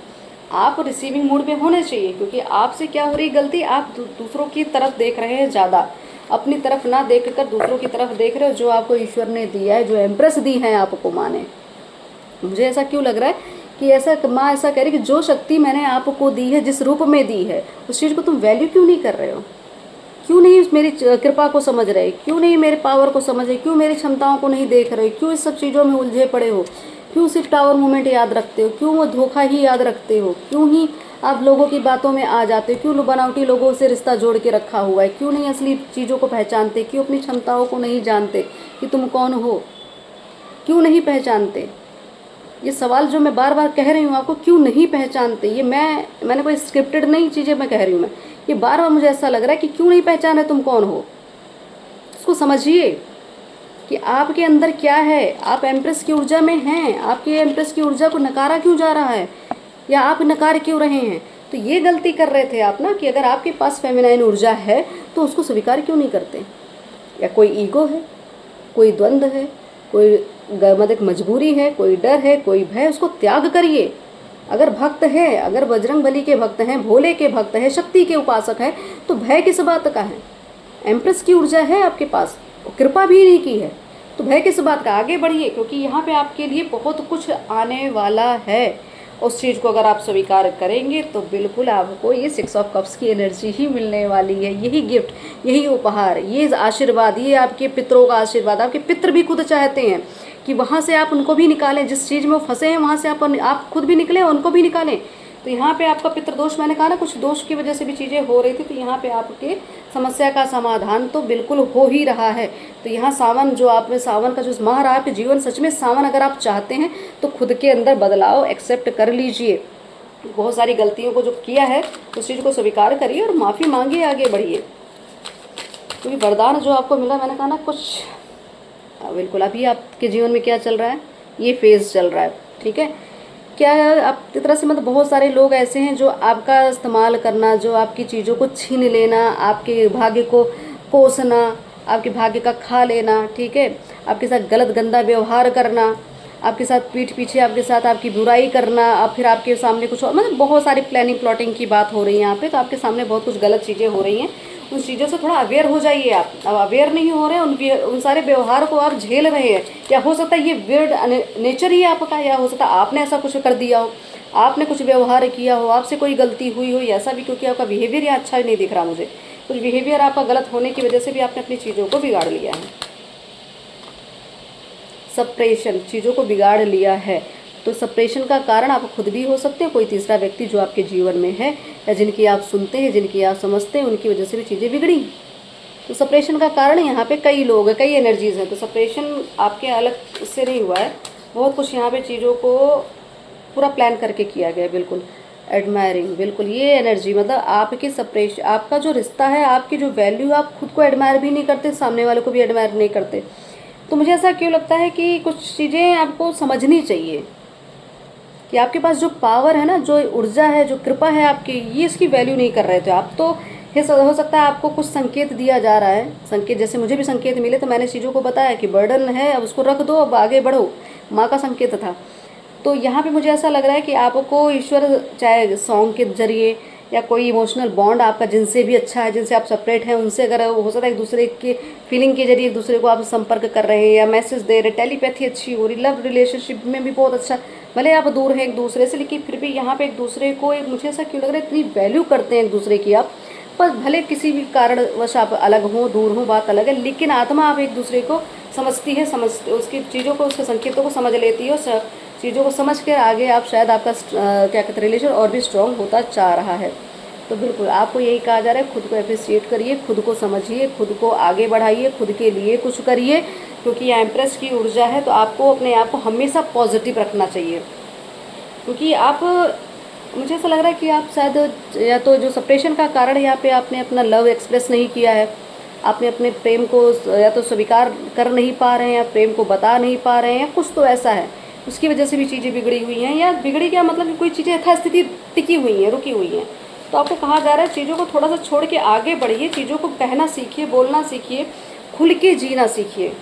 आप रिसीविंग मूड में होने चाहिए। क्योंकि आपसे क्या हो रही गलती, आप दूसरों की तरफ देख रहे हैं ज़्यादा, अपनी तरफ ना देख कर दूसरों की तरफ देख रहे हो, जो आपको ईश्वर ने दिया है, जो एम्प्रेस दी है आपको माँ ने। मुझे ऐसा क्यों लग रहा है कि ऐसा माँ ऐसा कह रही कि जो शक्ति मैंने आपको दी है, जिस रूप में दी है, उस चीज़ को तुम वैल्यू क्यों नहीं कर रहे हो? क्यों नहीं मेरी कृपा को समझ रहे, क्यों नहीं मेरे पावर को समझ रहे, क्यों मेरी क्षमताओं को नहीं देख रहे, क्यों इस सब चीज़ों में उलझे पड़े हो, क्यों सिर्फ टावर मूवमेंट याद रखते हो, क्यों वो धोखा ही याद रखते हो, क्यों ही आप लोगों की बातों में आ जाते हो, क्यों बनावटी लोगों से रिश्ता जोड़ के रखा हुआ है, क्यों नहीं असली चीज़ों को पहचानते, क्यों अपनी क्षमताओं को नहीं जानते कि तुम कौन हो, क्यों नहीं पहचानते? ये सवाल जो मैं बार बार कह रही हूँ आपको, क्यों नहीं पहचानते, ये मैंने कोई स्क्रिप्टेड नहीं चीज़ें मैं कह रही हूँ, मैं ये बार बार मुझे ऐसा लग रहा है कि क्यों नहीं पहचान रहे तुम कौन हो। उसको समझिए कि आपके अंदर क्या है। आप एम्प्रेस की ऊर्जा में हैं, आपकी एम्प्रेस की ऊर्जा को नकारा क्यों जा रहा है, या आप नकार क्यों रहे हैं? तो ये गलती कर रहे थे आप ना, कि अगर आपके पास फेमिनाइन ऊर्जा है तो उसको स्वीकार क्यों नहीं करते? या कोई ईगो है, कोई द्वंद्व है, कोई मतलब एक मजबूरी है, कोई डर है, कोई भय, उसको त्याग करिए। अगर भक्त है, अगर बजरंग बली के भक्त हैं, भोले के भक्त हैं, शक्ति के उपासक हैं, तो भय किस बात का है? एम्प्रेस की ऊर्जा है आपके पास, कृपा भी नहीं की है, तो भय किस बात का? आगे बढ़िए, क्योंकि यहाँ पे आपके लिए बहुत कुछ आने वाला है। उस चीज़ को अगर आप स्वीकार करेंगे तो बिल्कुल आपको ये 6 ऑफ कप्स की एनर्जी ही मिलने वाली है। यही गिफ्ट, यही उपहार, ये आशीर्वाद, ये आपके पितरों का आशीर्वाद। आपके पितर भी खुद चाहते हैं कि वहाँ से आप उनको भी निकालें, जिस चीज़ में वो फंसे हैं वहाँ से आप खुद भी निकलें, उनको भी निकालें। तो यहाँ पे आपका पितृदोष, मैंने कहा ना कुछ दोष की वजह से भी चीज़ें हो रही थी, तो यहाँ पे आपके समस्या का समाधान तो बिल्कुल हो ही रहा है। तो यहाँ सावन, जो आप में सावन का जो माह रहा है आपके जीवन, सच में सावन अगर आप चाहते हैं तो खुद के अंदर बदलाव एक्सेप्ट कर लीजिए। बहुत सारी गलतियों को जो किया है उस चीज़ को स्वीकार करिए और माफ़ी मांगिए, आगे बढ़िए। क्योंकि वरदान जो आपको मिला, मैंने कहा ना कुछ बिल्कुल। अभी आपके जीवन में क्या चल रहा है, ये फेज़ चल रहा है, ठीक है। क्या आपकी तरह से मतलब बहुत सारे लोग ऐसे हैं जो आपका इस्तेमाल करना, जो आपकी चीज़ों को छीन लेना, आपके भाग्य को कोसना, आपके भाग्य का खा लेना, ठीक है, आपके साथ गलत गंदा व्यवहार करना, आपके साथ पीठ पीछे आपके साथ आपकी बुराई करना, अब फिर आपके सामने कुछ और, मतलब बहुत सारी प्लानिंग प्लॉटिंग की बात हो रही है यहाँ पे। तो आपके सामने बहुत कुछ गलत चीज़ें हो रही हैं, उन चीज़ों से थोड़ा अवेयर हो जाइए आप। अब अवेयर नहीं हो रहे हैं, उन सारे व्यवहार को आप झेल रहे हैं, या हो सकता है ये वियर्ड नेचर ही आपका, या हो सकता है आपने ऐसा कुछ कर दिया हो, आपने कुछ व्यवहार किया हो, आपसे कोई गलती हुई हो, ऐसा भी, क्योंकि आपका बिहेवियर यहाँ अच्छा नहीं दिख रहा मुझे। कुछ बिहेवियर आपका गलत होने की वजह से भी आपने अपनी चीज़ों को बिगाड़ लिया है, सप्रेशन, चीज़ों को बिगाड़ लिया है। तो सप्रेशन का कारण आप खुद भी हो सकते हैं, कोई तीसरा व्यक्ति जो आपके जीवन में है, या जिनकी आप सुनते हैं, जिनकी आप समझते हैं, उनकी वजह से भी चीज़ें बिगड़ी। तो सप्रेशन का कारण यहाँ पे कई लोग हैं, कई एनर्जीज़ हैं। तो सप्रेशन आपके अलग उससे नहीं हुआ है, बहुत कुछ यहाँ पे चीज़ों को पूरा प्लान करके किया गया है। बिल्कुल एडमायरिंग, बिल्कुल ये एनर्जी, मतलब आपकी सप्रेशन, आपका जो रिश्ता है, आपकी जो वैल्यू, आप खुद को एडमायर भी नहीं करते, सामने वाले को भी एडमायर नहीं करते। तो मुझे ऐसा क्यों लगता है कि कुछ चीज़ें आपको समझनी चाहिए कि आपके पास जो पावर है ना, जो ऊर्जा है, जो कृपा है आपकी, ये इसकी वैल्यू नहीं कर रहे थे आप। तो हो सकता है आपको कुछ संकेत दिया जा रहा है, संकेत जैसे मुझे भी संकेत मिले, तो मैंने चीज़ों को बताया कि बर्डन है, अब उसको रख दो, अब आगे बढ़ो, माँ का संकेत था। तो यहाँ पे मुझे ऐसा लग रहा है कि आपको ईश्वर चाहे सॉन्ग के जरिए या कोई इमोशनल बॉन्ड आपका जिनसे भी अच्छा है, जिनसे आप सेपरेट हैं, उनसे अगर हो सकता है एक दूसरे के फीलिंग के जरिए एक दूसरे को आप संपर्क कर रहे हैं या मैसेज दे रहे, टेलीपैथी अच्छी हो रही, लव रिलेशनशिप में भी बहुत अच्छा, भले आप दूर हैं एक दूसरे से लेकिन फिर भी यहाँ पे एक दूसरे को एक मुझे ऐसा क्यों लग रहा है इतनी वैल्यू करते हैं एक दूसरे की आप, पर भले किसी भी कारणवश आप अलग हों दूर हों बात अलग है, लेकिन आत्मा आप एक दूसरे को समझती है, समझ उसकी चीज़ों को उसके संकेतों को समझ लेती है और चीज़ों को समझ के आगे आप शायद आपका क्या कहते हैं रिलेशन और भी स्ट्रॉन्ग होता जा रहा है। तो बिल्कुल आपको यही कहा जा रहा है, खुद को अप्रिशिएट करिए, खुद को समझिए, खुद को आगे बढ़ाइए, खुद के लिए कुछ करिए, क्योंकि यह एम्प्रेस की ऊर्जा है तो आपको अपने आप को हमेशा पॉजिटिव रखना चाहिए। क्योंकि आप मुझे ऐसा लग रहा है कि आप शायद या तो जो सेपरेशन का कारण है यहाँ पे आपने अपना लव एक्सप्रेस नहीं किया है, आपने अपने प्रेम को या तो स्वीकार कर नहीं पा रहे हैं या प्रेम को बता नहीं पा रहे हैं या कुछ तो ऐसा है उसकी वजह से भी चीज़ें बिगड़ी हुई हैं, या बिगड़ी क्या मतलब कि कोई चीज़ें यथास्थिति टिकी हुई हैं, रुकी हुई हैं। तो आपको कहा जा रहा है चीज़ों को थोड़ा सा छोड़ के आगे बढ़िए, चीज़ों को कहना सीखिए, बोलना सीखिए, खुल के जीना सीखिए।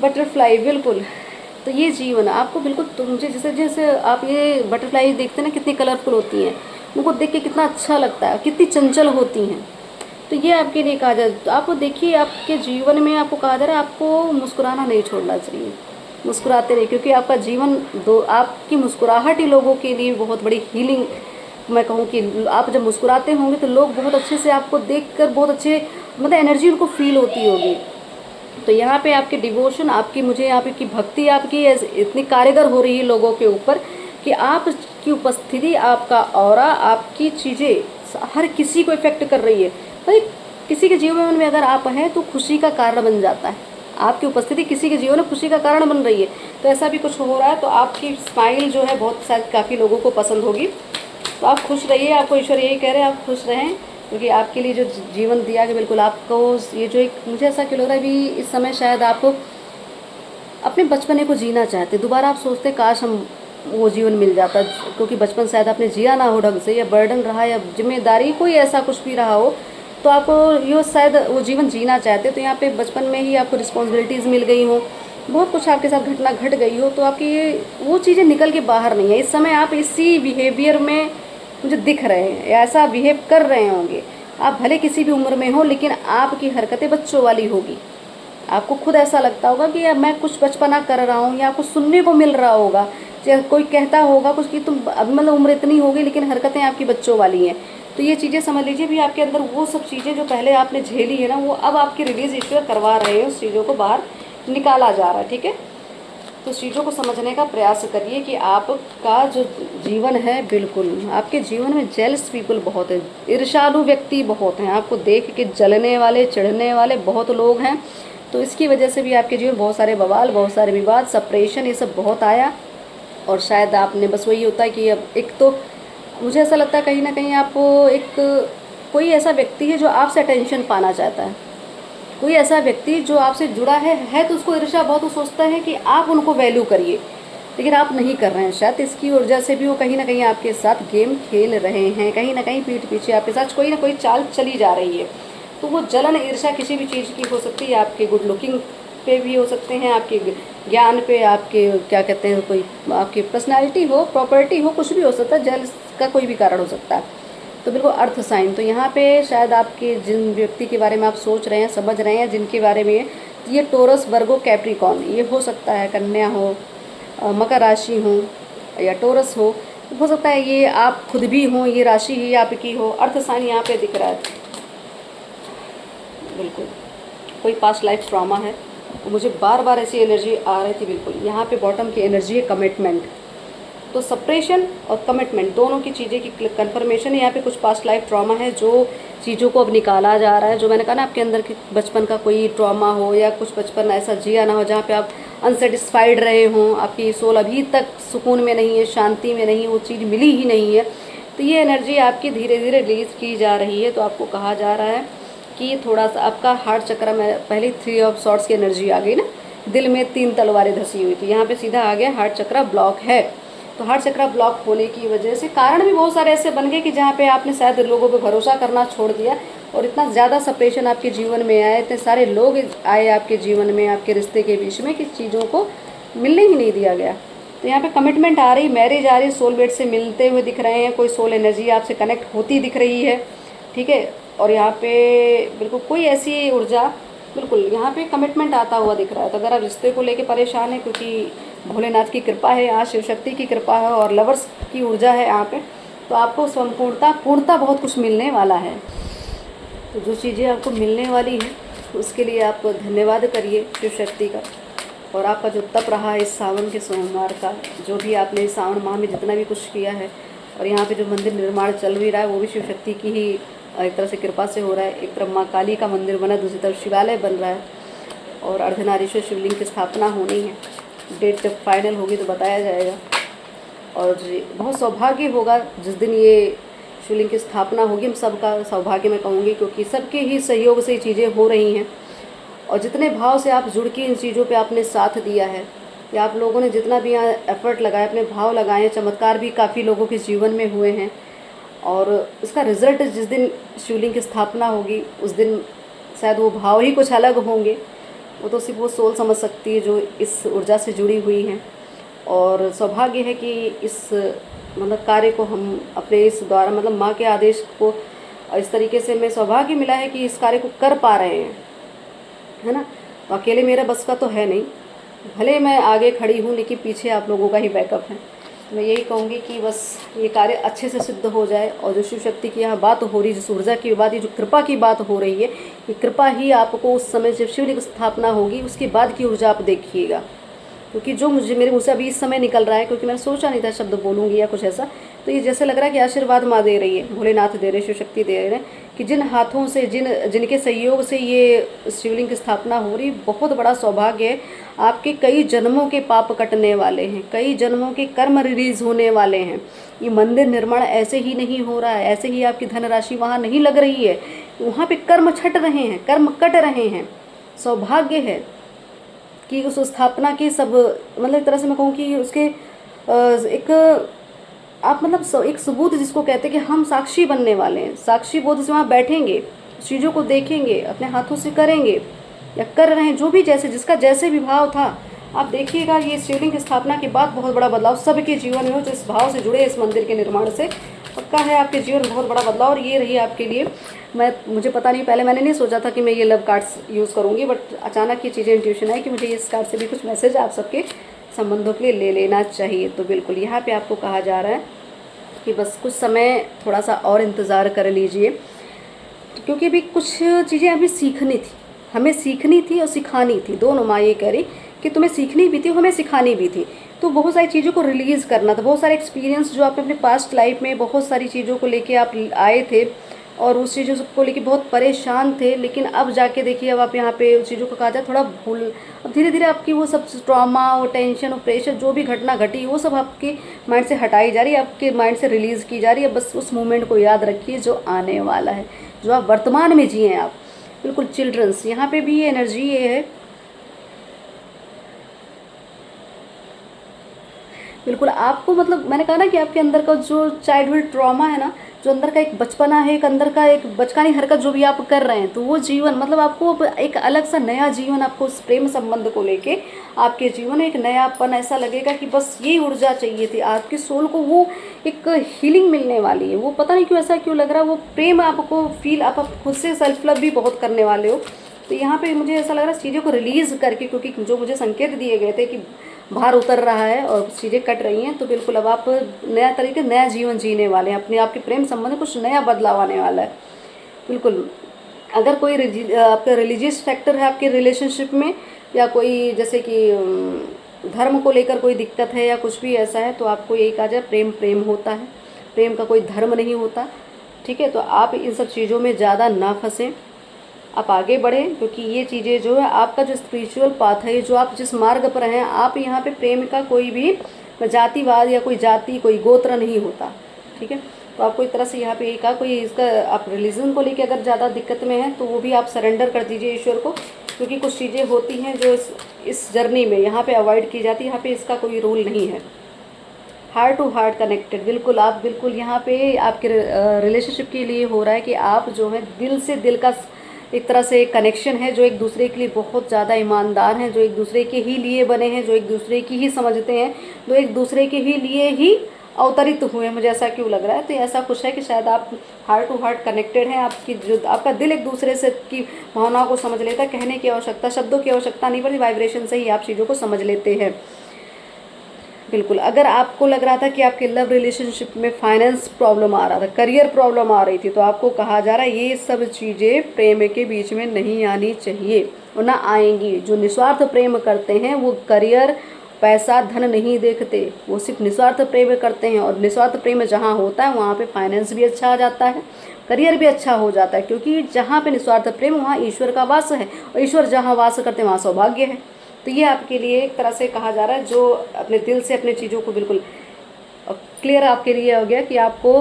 बटरफ्लाई बिल्कुल, तो ये जीवन आपको बिल्कुल तो मुझे जैसे जैसे आप ये बटरफ्लाई देखते हैं ना कितनी कलरफुल होती हैं, उनको देख के कितना अच्छा लगता है, कितनी चंचल होती हैं। तो ये आपके लिए कहा जाए तो आपको देखिए आपके जीवन में आपको कहा जा रहा है आपको मुस्कुराना नहीं छोड़ना चाहिए, मुस्कुराते रहिए, क्योंकि आपका जीवन दो आपकी मुस्कुराहट ही लोगों के लिए बहुत बड़ी हीलिंग, मैं कहूँ कि आप जब मुस्कुराते होंगे तो लोग बहुत अच्छे से आपको देखकर बहुत अच्छे मतलब एनर्जी उनको फील होती होगी। तो यहाँ पे आपके डिवोशन आपकी मुझे यहाँ पे की भक्ति आपकी इतनी कारगर हो रही है लोगों के ऊपर कि आपकी उपस्थिति, आपका ऑरा, आपकी चीज़ें हर किसी को इफेक्ट कर रही है। भाई किसी के जीवन में अगर आप हैं तो खुशी का कारण बन जाता है, आपकी उपस्थिति किसी के जीवन में खुशी का कारण बन रही है। तो ऐसा भी कुछ हो रहा है तो आपकी स्माइल जो है बहुत शायद काफ़ी लोगों को पसंद होगी। तो आप खुश रहिए, आपको ईश्वर यही कह रहे हैं आप खुश रहें, क्योंकि आपके लिए जो जीवन दिया गया बिल्कुल आपको ये जो एक मुझे ऐसा क्यों लग रहा है अभी इस समय शायद आप अपने बचपने को जीना चाहते, दोबारा आप सोचते काश हम वो जीवन मिल जाता, क्योंकि बचपन शायद आपने जिया ना हो ढंग से, या बर्डन रहा या जिम्मेदारी कोई ऐसा कुछ भी रहा हो, तो आपको ये शायद वो जीवन जीना चाहते। तो यहाँ पे बचपन में ही आपको रिस्पॉन्सिबिलिटीज़ मिल गई हो, बहुत कुछ आपके साथ घटना घट गई हो, तो आपकी ये वो चीज़ें निकल के बाहर नहीं है। इस समय आप इसी बिहेवियर में मुझे दिख रहे हैं, ऐसा बिहेव कर रहे होंगे। आप भले किसी भी उम्र में हो लेकिन आपकी हरकतें बच्चों वाली होगी, आपको खुद ऐसा लगता होगा कि मैं कुछ बचपना कर रहा हूँ, या कुछ सुनने को मिल रहा होगा, या कोई कहता होगा कुछ कि तुम अब मतलब उम्र इतनी होगी लेकिन हरकतें आपकी बच्चों वाली हैं। तो ये चीज़ें समझ लीजिए भी आपके अंदर वो सब चीज़ें जो पहले आपने झेली है ना, वो अब आपकी रिलीज ईश्वर करवा रहे हैं, उस चीज़ों को बाहर निकाला जा रहा है। ठीक है, तो चीज़ों को समझने का प्रयास करिए कि आपका जो जीवन है बिल्कुल आपके जीवन में जेलस पीपल बहुत है, ईर्ष्यालु व्यक्ति बहुत हैं, आपको देख के जलने वाले चिढ़ने वाले बहुत लोग हैं। तो इसकी वजह से भी आपके जीवन बहुत सारे बवाल, बहुत सारे विवाद, सेपरेशन, ये सब बहुत आया। और शायद आपने बस वही होता है कि अब एक तो मुझे ऐसा लगता है कहीं ना कहीं आपको एक कोई ऐसा व्यक्ति है जो आपसे अटेंशन पाना चाहता है, कोई ऐसा व्यक्ति जो आपसे जुड़ा है तो उसको ईर्ष्या बहुत, वो सोचता है कि आप उनको वैल्यू करिए, लेकिन आप नहीं कर रहे हैं। शायद इसकी वजह से भी वो कहीं ना कहीं आपके साथ गेम खेल रहे हैं, कहीं ना कहीं पीठ पीछे आपके साथ कोई ना कोई चाल चली जा रही है। तो वो जलन ईर्ष्या किसी भी चीज़ की हो सकती है, आपके गुड लुकिंग पे भी हो सकते हैं, आपके ज्ञान पे, आपके क्या कहते हैं कोई आपकी पर्सनैलिटी हो, प्रॉपर्टी हो, कुछ भी हो सकता है, जेलस का कोई भी कारण हो सकता है। तो बिल्कुल अर्थ साइन, तो यहाँ पे शायद आपके जिन व्यक्ति के बारे में आप सोच रहे हैं, समझ रहे हैं, जिनके बारे में ये टोरस, वर्गो, कैप्रिकॉन, ये हो सकता है, कन्या हो, मकर राशि हो या टोरस हो सकता है ये आप खुद भी हों, ये राशि ही आपकी हो। अर्थ साइन यहाँ पे दिख रहा है, बिल्कुल कोई पास्ट लाइफ ट्रॉमा है, मुझे बार बार ऐसी एनर्जी आ रही थी। बिल्कुल यहाँ पे बॉटम की एनर्जी है कमिटमेंट, तो सेपरेशन और कमिटमेंट दोनों की चीज़ें की कंफर्मेशन है। यहाँ पे कुछ पास्ट लाइफ ट्रॉमा है जो चीज़ों को अब निकाला जा रहा है, जो मैंने कहा ना आपके अंदर की बचपन का कोई ट्रॉमा हो या कुछ बचपन ऐसा जिया ना हो जहाँ पे आप अनसेटिस्फाइड रहे हों, आपकी सोल अभी तक सुकून में नहीं है, शांति में नहीं है, वो चीज़ मिली ही नहीं है। तो ये एनर्जी आपकी धीरे धीरे रिलीज़ की जा रही है। तो आपको कहा जा रहा है कि थोड़ा सा आपका हार्ट चक्र में पहले 3 ऑफ सॉर्ट्स की एनर्जी आ गई ना, दिल में 3 तलवारें धसी हुई थी, यहाँ पे सीधा आ गया हार्ट चक्र ब्लॉक है। तो हार्ट चक्र ब्लॉक होने की वजह से कारण भी बहुत सारे ऐसे बन गए कि जहाँ पे आपने शायद लोगों पे भरोसा करना छोड़ दिया और इतना ज़्यादा सेपरेशन आपके जीवन में आया, इतने सारे लोग आए आपके जीवन में, आपके रिश्ते के बीच में कि चीज़ों को मिलने ही नहीं दिया गया। तो यहाँ पे कमिटमेंट आ रही, मैरिज आ रही, सोलमेट से मिलते हुए दिख रहे हैं, कोई सोल एनर्जी आपसे कनेक्ट होती दिख रही है, ठीक है। और यहाँ पे बिल्कुल कोई ऐसी ऊर्जा, बिल्कुल यहाँ पे कमिटमेंट आता हुआ दिख रहा है। तो अगर आप रिश्ते को लेके परेशान हैं, क्योंकि भोलेनाथ की कृपा है यहाँ, शिव शक्ति की कृपा है और लवर्स की ऊर्जा है यहाँ पे, तो आपको पूर्णता बहुत कुछ मिलने वाला है। तो जो चीज़ें आपको मिलने वाली हैं उसके लिए आप धन्यवाद करिए शिव शक्ति का। और आपका जो तप रहा है इस सावन के सोमवार का, जो भी आपने इस सावन माह में जितना भी कुछ किया है, और यहाँ पे जो मंदिर निर्माण चल भी रहा है वो भी शिव शक्ति की ही एक तरह से कृपा से हो रहा है। एक तरफ माँ काली का मंदिर बना, दूसरी तरफ शिवालय बन रहा है और अर्धनारीश्वर शिवलिंग की स्थापना होनी है। डेट जब फाइनल होगी तो बताया जाएगा। और बहुत सौभाग्य होगा जिस दिन ये शिवलिंग की स्थापना होगी, हम सबका सौभाग्य मैं कहूँगी, क्योंकि सबके ही सहयोग से ये चीज़ें हो रही हैं। और जितने भाव से आप जुड़ के इन चीज़ों पे आपने साथ दिया है, या आप लोगों ने जितना भी यहाँ एफर्ट लगाया, अपने भाव लगाए हैं, चमत्कार भी काफ़ी लोगों के जीवन में हुए हैं। और इसका रिज़ल्ट जिस दिन शिवलिंग की स्थापना होगी उस दिन शायद वो भाव ही कुछ अलग होंगे। वो तो सिर्फ वो सोल समझ सकती है जो इस ऊर्जा से जुड़ी हुई हैं। और सौभाग्य है कि इस मतलब कार्य को हम अपने इस द्वारा, मतलब माँ के आदेश को इस तरीके से हमें सौभाग्य मिला है कि इस कार्य को कर पा रहे हैं, है ना। तो अकेले मेरा बस का तो है नहीं, भले मैं आगे खड़ी हूँ लेकिन पीछे आप लोगों का ही बैकअप है। तो मैं यही कहूँगी कि बस ये कार्य अच्छे से सिद्ध हो जाए। और जो शिव शक्ति की यहाँ बात हो रही, जिस ऊर्जा की बात, ये जो कृपा की बात हो रही है, ये कृपा ही आपको उस समय जब शिवलिंग स्थापना होगी उसके बाद की ऊर्जा आप देखिएगा। क्योंकि जो मेरे मुँह से अभी इस समय निकल रहा है, क्योंकि मैंने सोचा नहीं था शब्द बोलूँगी या कुछ ऐसा, तो ये जैसे लग रहा है कि आशीर्वाद माँ दे रही है, भोलेनाथ दे रहे, शिव शक्ति दे रहे हैं कि जिन हाथों से, जिनके सहयोग से ये शिवलिंग की स्थापना हो रही, बहुत बड़ा सौभाग्य है। आपके कई जन्मों के पाप कटने वाले हैं, कई जन्मों के कर्म रिलीज होने वाले हैं। ये मंदिर निर्माण ऐसे ही नहीं हो रहा है, ऐसे ही आपकी धनराशि वहाँ नहीं लग रही है, वहाँ पे कर्म छट रहे हैं, कर्म कट रहे हैं। सौभाग्य है कि उस स्थापना के सब, मतलब एक तरह से मैं कहूँ कि उसके एक आप मतलब एक सबूत जिसको कहते हैं कि हम साक्षी बनने वाले हैं, साक्षी बोध से वहाँ बैठेंगे, चीज़ों को देखेंगे, अपने हाथों से करेंगे या कर रहे हैं, जो भी जैसे जिसका जैसे भी भाव था। आप देखिएगा ये शिवलिंग की स्थापना के बाद बहुत बड़ा बदलाव सबके जीवन में हो, जो इस भाव से जुड़े इस मंदिर के निर्माण से। पक्का है आपके जीवन में बहुत बड़ा बदलाव। और ये रही आपके लिए, मुझे पता नहीं, पहले मैंने नहीं सोचा था कि मैं ये लव कार्ड्स यूज़ करूँगी, बट अचानक ये चीज़ें इंट्यूशन आई कि मुझे इस कार्ड से भी कुछ मैसेज आप सबके संबंधों के लिए ले लेना चाहिए। तो बिल्कुल यहाँ पे आपको कहा जा रहा है कि बस कुछ समय थोड़ा सा और इंतज़ार कर लीजिए, क्योंकि अभी कुछ चीज़ें अभी सीखनी थी, हमें सीखनी थी और सिखानी थी, दोनों। माँ ये कह रही कि तुम्हें सीखनी भी थी, हमें सिखानी भी थी। तो बहुत सारी चीज़ों को रिलीज़ करना था, बहुत सारे एक्सपीरियंस जो आपने अपने पास्ट लाइफ में बहुत सारी चीज़ों को लेके आप आए थे और उस चीज़ों को लेके बहुत परेशान थे, लेकिन अब जाके देखिए अब आप यहाँ पे उस चीज़ों को कहा जाए थोड़ा भूल, अब धीरे धीरे आपकी वो सब ट्रॉमा और टेंशन और प्रेशर जो भी घटना घटी वो सब आपके माइंड से हटाई जा रही है, आपके माइंड से रिलीज़ की जा रही है। बस उस मोमेंट को याद रखिए जो आने वाला है, जो आप वर्तमान में जिए आप। बिल्कुल चिल्ड्रंस, यहाँ पे भी ये एनर्जी ये है, बिल्कुल आपको, मतलब मैंने कहा ना कि आपके अंदर का जो चाइल्डहुड ट्रॉमा है ना, जो अंदर का एक बचपना है, एक अंदर का एक बचकानी हरकत जो भी आप कर रहे हैं, तो वो जीवन, मतलब आपको अब एक अलग सा नया जीवन, आपको उस प्रेम संबंध को लेके आपके जीवन में एक नयापन ऐसा लगेगा कि बस ये ऊर्जा चाहिए थी आपकी सोल को, वो एक हीलिंग मिलने वाली है। वो पता नहीं क्यों ऐसा क्यों लग रहा है, वो प्रेम आपको फील, आप खुद से सेल्फ लव भी बहुत करने वाले हो। तो यहाँ पे मुझे ऐसा लग रहा है चीज़ों को रिलीज़ करके, क्योंकि जो मुझे संकेत दिए गए थे कि भार उतर रहा है और चीज़ें कट रही हैं, तो बिल्कुल अब आप नया तरीके, नया जीवन जीने वाले हैं, अपने आपके प्रेम संबंध में कुछ नया बदलाव आने वाला है। बिल्कुल अगर कोई आपका रिलीजियस फैक्टर है आपके रिलेशनशिप में, या कोई जैसे कि धर्म को लेकर कोई दिक्कत है या कुछ भी ऐसा है, तो आपको यही कहा जाए प्रेम प्रेम होता है, प्रेम का कोई धर्म नहीं होता, ठीक है। तो आप इन सब चीज़ों में ज़्यादा ना फंसें, आप आगे बढ़ें, क्योंकि ये चीज़ें जो है आपका जो स्पिरिचुअल पाथ है, जो आप जिस मार्ग पर हैं, आप यहाँ पे प्रेम का कोई भी जातिवाद या कोई जाति, कोई गोत्र नहीं होता, ठीक है। तो आपको एक तरह से यहाँ पे कहा कोई इसका, आप रिलीजन को लेके अगर ज़्यादा दिक्कत में हैं तो वो भी आप सरेंडर कर दीजिए ईश्वर को, क्योंकि कुछ चीज़ें होती हैं जो इस जर्नी में यहाँ पे अवॉइड की जाती है, यहाँ पे इसका कोई रूल नहीं है। हार्ट टू हार्ट कनेक्टेड, बिल्कुल आप बिल्कुल यहाँ पे आपके रिलेशनशिप के लिए हो रहा है कि आप जो है दिल से दिल का एक तरह से कनेक्शन है, जो एक दूसरे के लिए बहुत ज़्यादा ईमानदार हैं, जो एक दूसरे के ही लिए बने हैं, जो एक दूसरे की ही समझते हैं, जो एक दूसरे के ही लिए ही अवतरित हुए हैं। मुझे ऐसा क्यों लग रहा है, तो ऐसा कुछ है कि शायद आप हार्ट टू हार्ट कनेक्टेड हैं। आपकी जो आपका दिल एक दूसरे से की भावनाओं को समझ लेता है। कहने की आवश्यकता, शब्दों की आवश्यकता नहीं पड़ती, वाइब्रेशन से ही आप चीज़ों को समझ लेते हैं। बिल्कुल, अगर आपको लग रहा था कि आपके लव रिलेशनशिप में फाइनेंस प्रॉब्लम आ रहा था, करियर प्रॉब्लम आ रही थी, तो आपको कहा जा रहा है ये सब चीज़ें प्रेम के बीच में नहीं आनी चाहिए और ना आएंगी। जो निस्वार्थ प्रेम करते हैं वो करियर, पैसा, धन नहीं देखते, वो सिर्फ निस्वार्थ प्रेम करते हैं। और निस्वार्थ प्रेम जहाँ होता है वहाँ पे फाइनेंस भी अच्छा आ जाता है, करियर भी अच्छा हो जाता है, क्योंकि जहाँ पे निस्वार्थ प्रेम वहाँ ईश्वर का वास है, और ईश्वर जहाँ वास करते हैं वहाँ सौभाग्य है। तो ये आपके लिए एक तरह से कहा जा रहा है, जो अपने दिल से अपने चीज़ों को बिल्कुल क्लियर आपके लिए हो गया कि आपको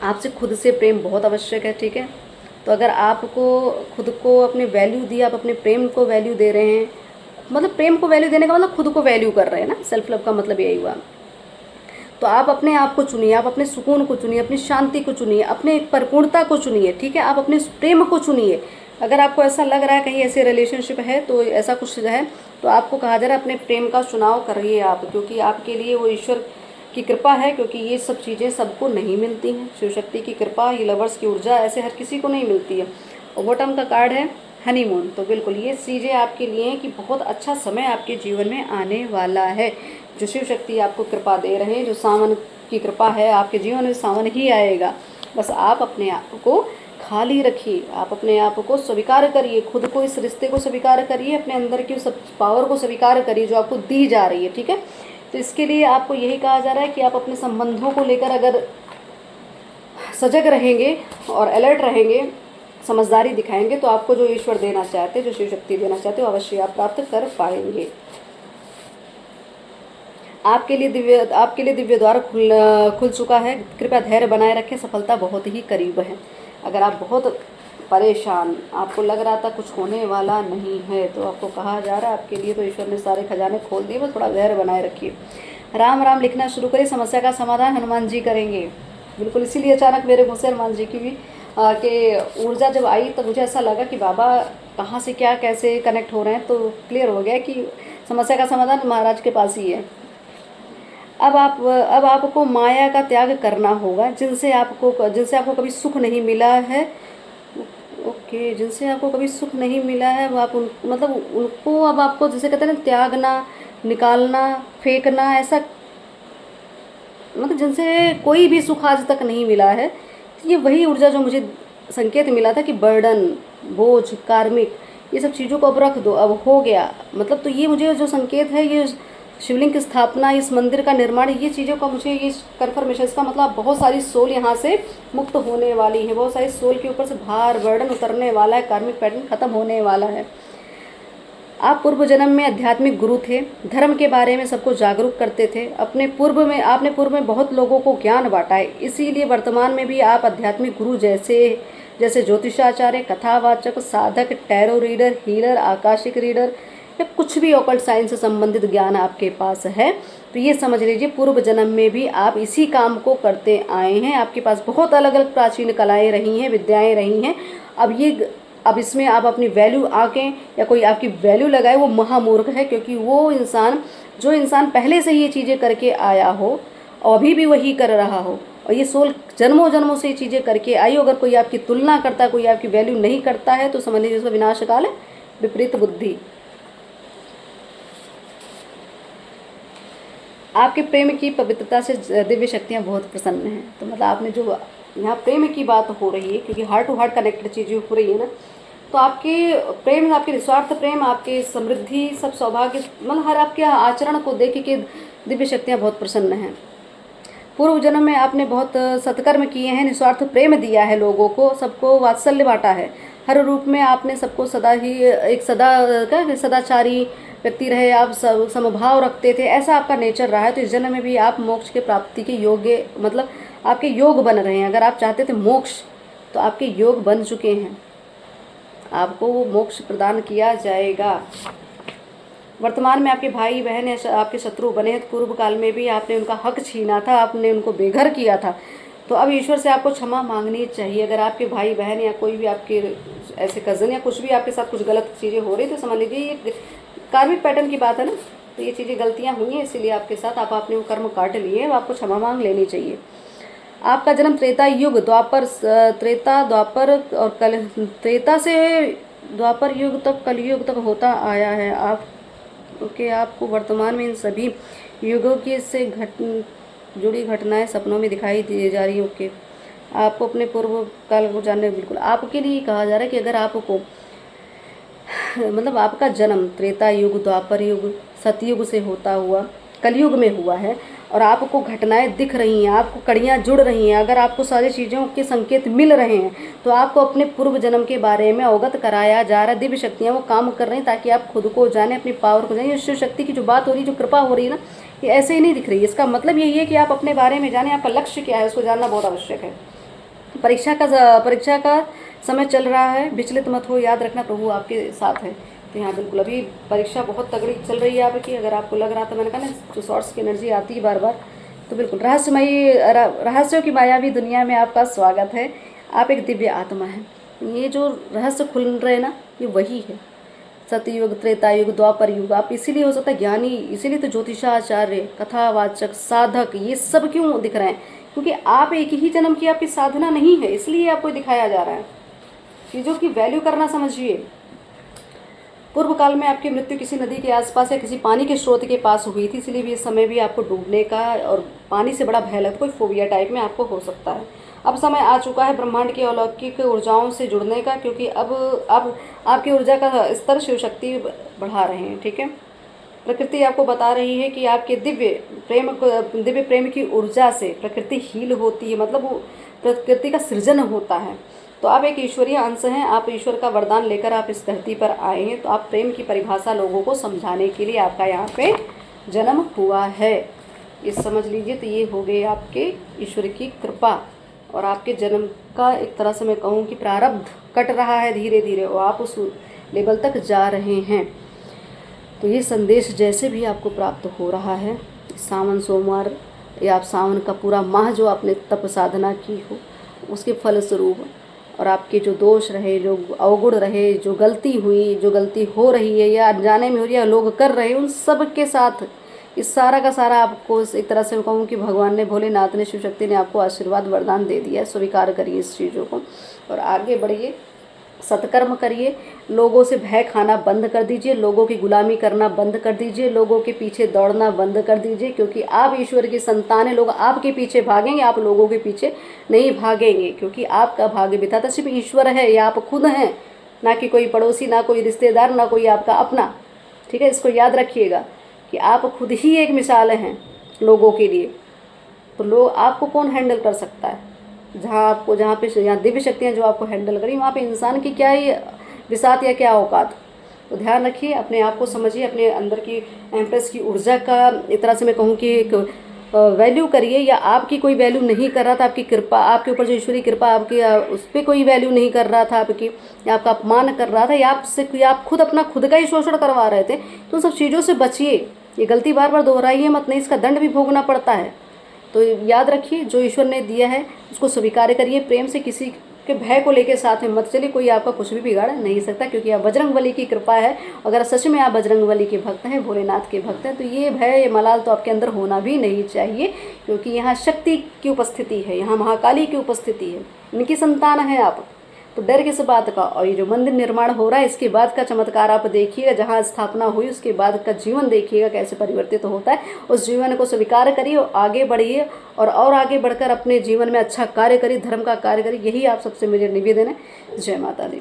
आपसे खुद से प्रेम बहुत आवश्यक है। ठीक है, तो अगर आपको खुद को अपनी वैल्यू दी, आप अपने प्रेम को वैल्यू दे रहे हैं, मतलब प्रेम को वैल्यू देने का मतलब खुद को वैल्यू कर रहे हैं ना, सेल्फ लव का मतलब यही हुआ। तो आप अपने आप को चुनिए, आप अपने सुकून को चुनिए, अपनी शांति को चुनिए, अपने परिपूर्णता को चुनिए। ठीक है, आप अपने प्रेम को चुनिए। अगर आपको ऐसा लग रहा है कहीं ऐसे रिलेशनशिप है, तो ऐसा कुछ है, तो आपको कहा जा रहा है अपने प्रेम का चुनाव करिए आप, क्योंकि आपके लिए वो ईश्वर की कृपा है। क्योंकि ये सब चीज़ें सबको नहीं मिलती हैं, शिव शक्ति की कृपा, ये लवर्स की ऊर्जा ऐसे हर किसी को नहीं मिलती है। और बॉटम का कार्ड है हनीमून। तो बिल्कुल ये चीज़ें आपके लिए हैं कि बहुत अच्छा समय आपके जीवन में आने वाला है। जो शिव शक्ति आपको कृपा दे रहे हैं, जो सावन की कृपा है आपके जीवन में, सावन ही आएगा। बस आप अपने आप को खाली रखिए, आप अपने आप को स्वीकार करिए, खुद को, इस रिश्ते को स्वीकार करिए, अपने अंदर की उस पावर को स्वीकार करिए जो आपको दी जा रही है। ठीक है, तो इसके लिए आपको यही कहा जा रहा है कि आप अपने संबंधों को लेकर अगर सजग रहेंगे और अलर्ट रहेंगे, समझदारी दिखाएंगे, तो आपको जो ईश्वर देना चाहते, जो शिव शक्ति देना चाहते हो, अवश्य आप प्राप्त कर पाएंगे। आपके लिए दिव्य द्वार खुल चुका है। कृपया धैर्य बनाए रखें, सफलता बहुत ही करीब है। अगर आप बहुत परेशान, आपको लग रहा था कुछ होने वाला नहीं है, तो आपको कहा जा रहा है आपके लिए तो ईश्वर ने सारे खजाने खोल दिए, बस थोड़ा धैर्य बनाए रखिए। राम राम लिखना शुरू करिए, समस्या का समाधान हनुमान जी करेंगे। बिल्कुल, इसीलिए अचानक मेरे मुँह से हनुमान जी की भी के ऊर्जा जब आई, तब मुझे ऐसा लगा कि बाबा कहाँ से क्या कैसे कनेक्ट हो रहे हैं, तो क्लियर हो गया कि समस्या का समाधान महाराज के पास ही है। अब आपको माया का त्याग करना होगा, जिनसे आपको कभी सुख नहीं मिला है। ओके, जिनसे आपको कभी सुख नहीं मिला है, वो आप मतलब उनको अब आपको, जैसे कहते हैं ना, त्यागना, निकालना, फेंकना, ऐसा मतलब जिनसे कोई भी सुख आज तक नहीं मिला है। ये वही ऊर्जा जो मुझे संकेत मिला था कि बर्डन, बोझ, कार्मिक, ये सब चीज़ों को अब रख दो, अब हो गया। मतलब तो ये मुझे जो संकेत है, ये शिवलिंग की स्थापना, इस मंदिर का निर्माण, ये चीज़ों का मुझे ये कन्फर्मेशन, इसका मतलब बहुत सारी सोल यहाँ से मुक्त होने वाली है, बहुत सारी सोल के ऊपर से भार, बर्डन उतरने वाला है, कार्मिक पैटर्न खत्म होने वाला है। आप पूर्व जन्म में आध्यात्मिक गुरु थे, धर्म के बारे में सबको जागरूक करते थे, आपने पूर्व में बहुत लोगों को ज्ञान बांटा है। इसीलिए वर्तमान में भी आप आध्यात्मिक गुरु जैसे ज्योतिषाचार्य, कथावाचक, साधक, tarot reader, healer, Akashic reader, या कुछ भी ऑकल्ट साइंस से संबंधित ज्ञान आपके पास है, तो ये समझ लीजिए पूर्व जन्म में भी आप इसी काम को करते आए हैं। आपके पास बहुत अलग अलग प्राचीन कलाएं रही हैं, विद्याएं रही हैं। अब इसमें आप अपनी वैल्यू आंकें या कोई आपकी वैल्यू लगाए, वो महामूर्ख है। क्योंकि जो इंसान पहले से ये चीज़ें करके आया हो और अभी भी वही कर रहा हो, और ये सोल जन्मों जन्मों से ये चीज़ें करके आई हो, अगर कोई आपकी तुलना करता है, कोई आपकी वैल्यू नहीं करता है, तो समझ लीजिए उसका विनाशकाल है, विपरीत बुद्धि। आपके प्रेम की पवित्रता से दिव्य शक्तियाँ बहुत प्रसन्न हैं। तो मतलब आपने जो यहाँ प्रेम की बात हो रही है, क्योंकि हार्ट टू हार्ट कनेक्टेड चीज़ें हो रही है ना, तो आपके प्रेम, आपके निस्वार्थ प्रेम, आपके समृद्धि, सब सौभाग्य, मतलब हर आपके आचरण को देख के दिव्य शक्तियाँ बहुत प्रसन्न हैं। पूर्व जन्म में आपने बहुत सत्कर्म किए हैं, निस्वार्थ प्रेम दिया है लोगों को, सबको वात्सल्य बांटा है। हर रूप में आपने सबको सदा ही एक सदाचारी व्यक्ति रहे, आप समभाव रखते थे, ऐसा आपका नेचर रहा है। तो इस जन्म में भी आप मोक्ष के प्राप्ति के योग्य, मतलब आपके योग बन रहे हैं। अगर आप चाहते थे मोक्ष, तो आपके योग बन चुके हैं, आपको वो मोक्ष प्रदान किया जाएगा। वर्तमान में आपके भाई बहन या आपके शत्रु बने हैं, तो पूर्व काल में भी आपने उनका हक छीना था, आपने उनको बेघर किया था, तो अब ईश्वर से आपको क्षमा मांगनी चाहिए। अगर आपके भाई बहन या कोई भी आपके ऐसे कज़न या कुछ भी आपके साथ कुछ गलत चीज़ें हो रही तो समझ लीजिए ये कार्मिक पैटर्न की बात है ना, तो ये चीज़ें गलतियाँ हुई हैं इसीलिए आपके साथ, आपने वो कर्म काट लिए, अब आपको क्षमा मांग लेनी चाहिए। आपका जन्म त्रेता युग द्वापर त्रेता द्वापर और कल त्रेता से द्वापर युग तक कलयुग तक होता आया है। आप ओके आपको वर्तमान में इन सभी युगों की से जुड़ी घटनाएं सपनों में दिखाई दी जा रही है। ओके आपको अपने पूर्व काल को जानने बिल्कुल आपके लिए कहा जा रहा है कि अगर आपको मतलब आपका जन्म त्रेता युग द्वापर युग सतयुग से होता हुआ कलयुग में हुआ है और आपको घटनाएं दिख रही हैं, आपको कड़ियाँ जुड़ रही हैं, अगर आपको सारी चीज़ों के संकेत मिल रहे हैं तो आपको अपने पूर्व जन्म के बारे में अवगत कराया जा रहा है। दिव्य शक्तियाँ वो काम कर रही हैं ताकि आप खुद को जाने, अपनी पावर को जाने। शिव शक्ति की जो बात हो रही है, जो कृपा हो रही है ना, ये ऐसे ही नहीं दिख रही है। इसका मतलब यही है कि आप अपने बारे में जाने, आपका लक्ष्य क्या है उसको जानना बहुत आवश्यक है। परीक्षा का समय चल रहा है, विचलित मत हो, याद रखना प्रभु आपके साथ है। तो यहाँ बिल्कुल अभी परीक्षा बहुत तगड़ी चल रही है आपकी। अगर आपको लग रहा था, मैंने कहा ना जो शॉर्ट्स की एनर्जी आती है बार बार, तो बिल्कुल रहस्यों की मायावी दुनिया में आपका स्वागत है। आप एक दिव्य आत्मा हैं। ये जो रहस्य खुल रहे हैं ना, ये वही है सतयुग त्रेता युग द्वापर युग। आप इसीलिए हो सकता है ज्ञानी, इसीलिए तो ज्योतिषाचार्य, कथावाचक, साधक, ये सब क्यों दिख रहे हैं? क्योंकि आप एक ही जन्म की आपकी साधना नहीं है, इसलिए आपको दिखाया जा रहा है। चीज़ों की वैल्यू करना समझिए। पूर्व काल में आपकी मृत्यु किसी नदी के आसपास या किसी पानी के स्रोत के पास हुई थी, इसलिए भी इस समय भी आपको डूबने का और पानी से बड़ा भय लगता, कोई फोबिया टाइप में आपको हो सकता है। अब समय आ चुका है ब्रह्मांड की अलौकिक ऊर्जाओं से जुड़ने का, क्योंकि अब आपकी ऊर्जा का स्तर शिव शक्ति बढ़ा रहे हैं। ठीक है, प्रकृति आपको बता रही है कि आपके दिव्य प्रेम की ऊर्जा से प्रकृति हील होती है, मतलब वो प्रकृति का सृजन होता है। तो आप एक ईश्वरीय अंश हैं, आप ईश्वर का वरदान लेकर आप इस धरती पर आए हैं। तो आप प्रेम की परिभाषा लोगों को समझाने के लिए आपका यहाँ पे जन्म हुआ है, ये समझ लीजिए। तो ये हो गए आपके ईश्वर की कृपा, और आपके जन्म का एक तरह से मैं कहूँ कि प्रारब्ध कट रहा है धीरे धीरे, और आप उस लेवल तक जा रहे हैं। तो ये संदेश जैसे भी आपको प्राप्त हो रहा है, सावन सोमवार या आप सावन का पूरा माह जो आपने तप साधना की हो उसके फलस्वरूप, और आपके जो दोष रहे, जो अवगुण रहे, जो गलती हुई, जो गलती हो रही है या अनजाने में हो रही है, लोग कर रहे हैं, उन सब के साथ इस सारा का सारा आपको एक तरह से कहूँ कि भगवान ने, भोलेनाथ ने, शिव शक्ति ने आपको आशीर्वाद वरदान दे दिया है। स्वीकार करिए इस चीज़ों को और आगे बढ़िए, सत्कर्म करिए, लोगों से भय खाना बंद कर दीजिए, लोगों की गुलामी करना बंद कर दीजिए, लोगों के पीछे दौड़ना बंद कर दीजिए, क्योंकि आप ईश्वर की संतान हैं। लोग आपके पीछे भागेंगे, आप लोगों के पीछे नहीं भागेंगे, क्योंकि आपका भाग्य विधाता सिर्फ ईश्वर है, या आप खुद हैं, ना कि कोई पड़ोसी, ना कोई रिश्तेदार, ना कोई आपका अपना। ठीक है, इसको याद रखिएगा कि आप खुद ही एक मिसाल हैं लोगों के लिए। तो लोग आपको कौन हैंडल कर सकता है? जहाँ पे यहाँ दिव्य शक्तियाँ जो आपको हैंडल करी, वहाँ पे इंसान की क्या ही विसात या क्या औकात। तो ध्यान रखिए, अपने आप को समझिए, अपने अंदर की एम्प्रेस की ऊर्जा का एक तरह से मैं कहूँ कि एक वैल्यू करिए, या आपकी कोई वैल्यू नहीं कर रहा था, आपकी कृपा आपके ऊपर जो ईश्वरीय कृपा आपकी उस पर कोई वैल्यू नहीं कर रहा था आपकी, या आपका अपमान कर रहा था, या आप खुद का ही शोषण करवा रहे थे, तो सब चीज़ों से बचिए। ये गलती बार बार दोहराइए मत, नहीं इसका दंड भी भोगना पड़ता है। तो याद रखिए, जो ईश्वर ने दिया है उसको स्वीकार करिए प्रेम से, किसी के भय को लेकर साथ में मत चलिए, कोई आपका कुछ भी बिगाड़ नहीं सकता, क्योंकि आप बजरंगबली की कृपा है। अगर सच में आप बजरंगबली के भक्त हैं, भोलेनाथ के भक्त हैं, तो ये भय, ये मलाल तो आपके अंदर होना भी नहीं चाहिए, क्योंकि यहाँ शक्ति की उपस्थिति है, यहाँ महाकाली की उपस्थिति है, इनकी संतान है आप। तो डर किस बात का? और ये जो मंदिर निर्माण हो रहा है, इसके बाद का चमत्कार आप देखिएगा, जहाँ स्थापना हुई उसके बाद का जीवन देखिएगा कैसे परिवर्तित होता है। उस जीवन को स्वीकार करिए और आगे बढ़िए, और आगे बढ़कर अपने जीवन में अच्छा कार्य करिए, धर्म का कार्य करिए। यही आप सबसे मेरे निवेदन है। जय माता दी।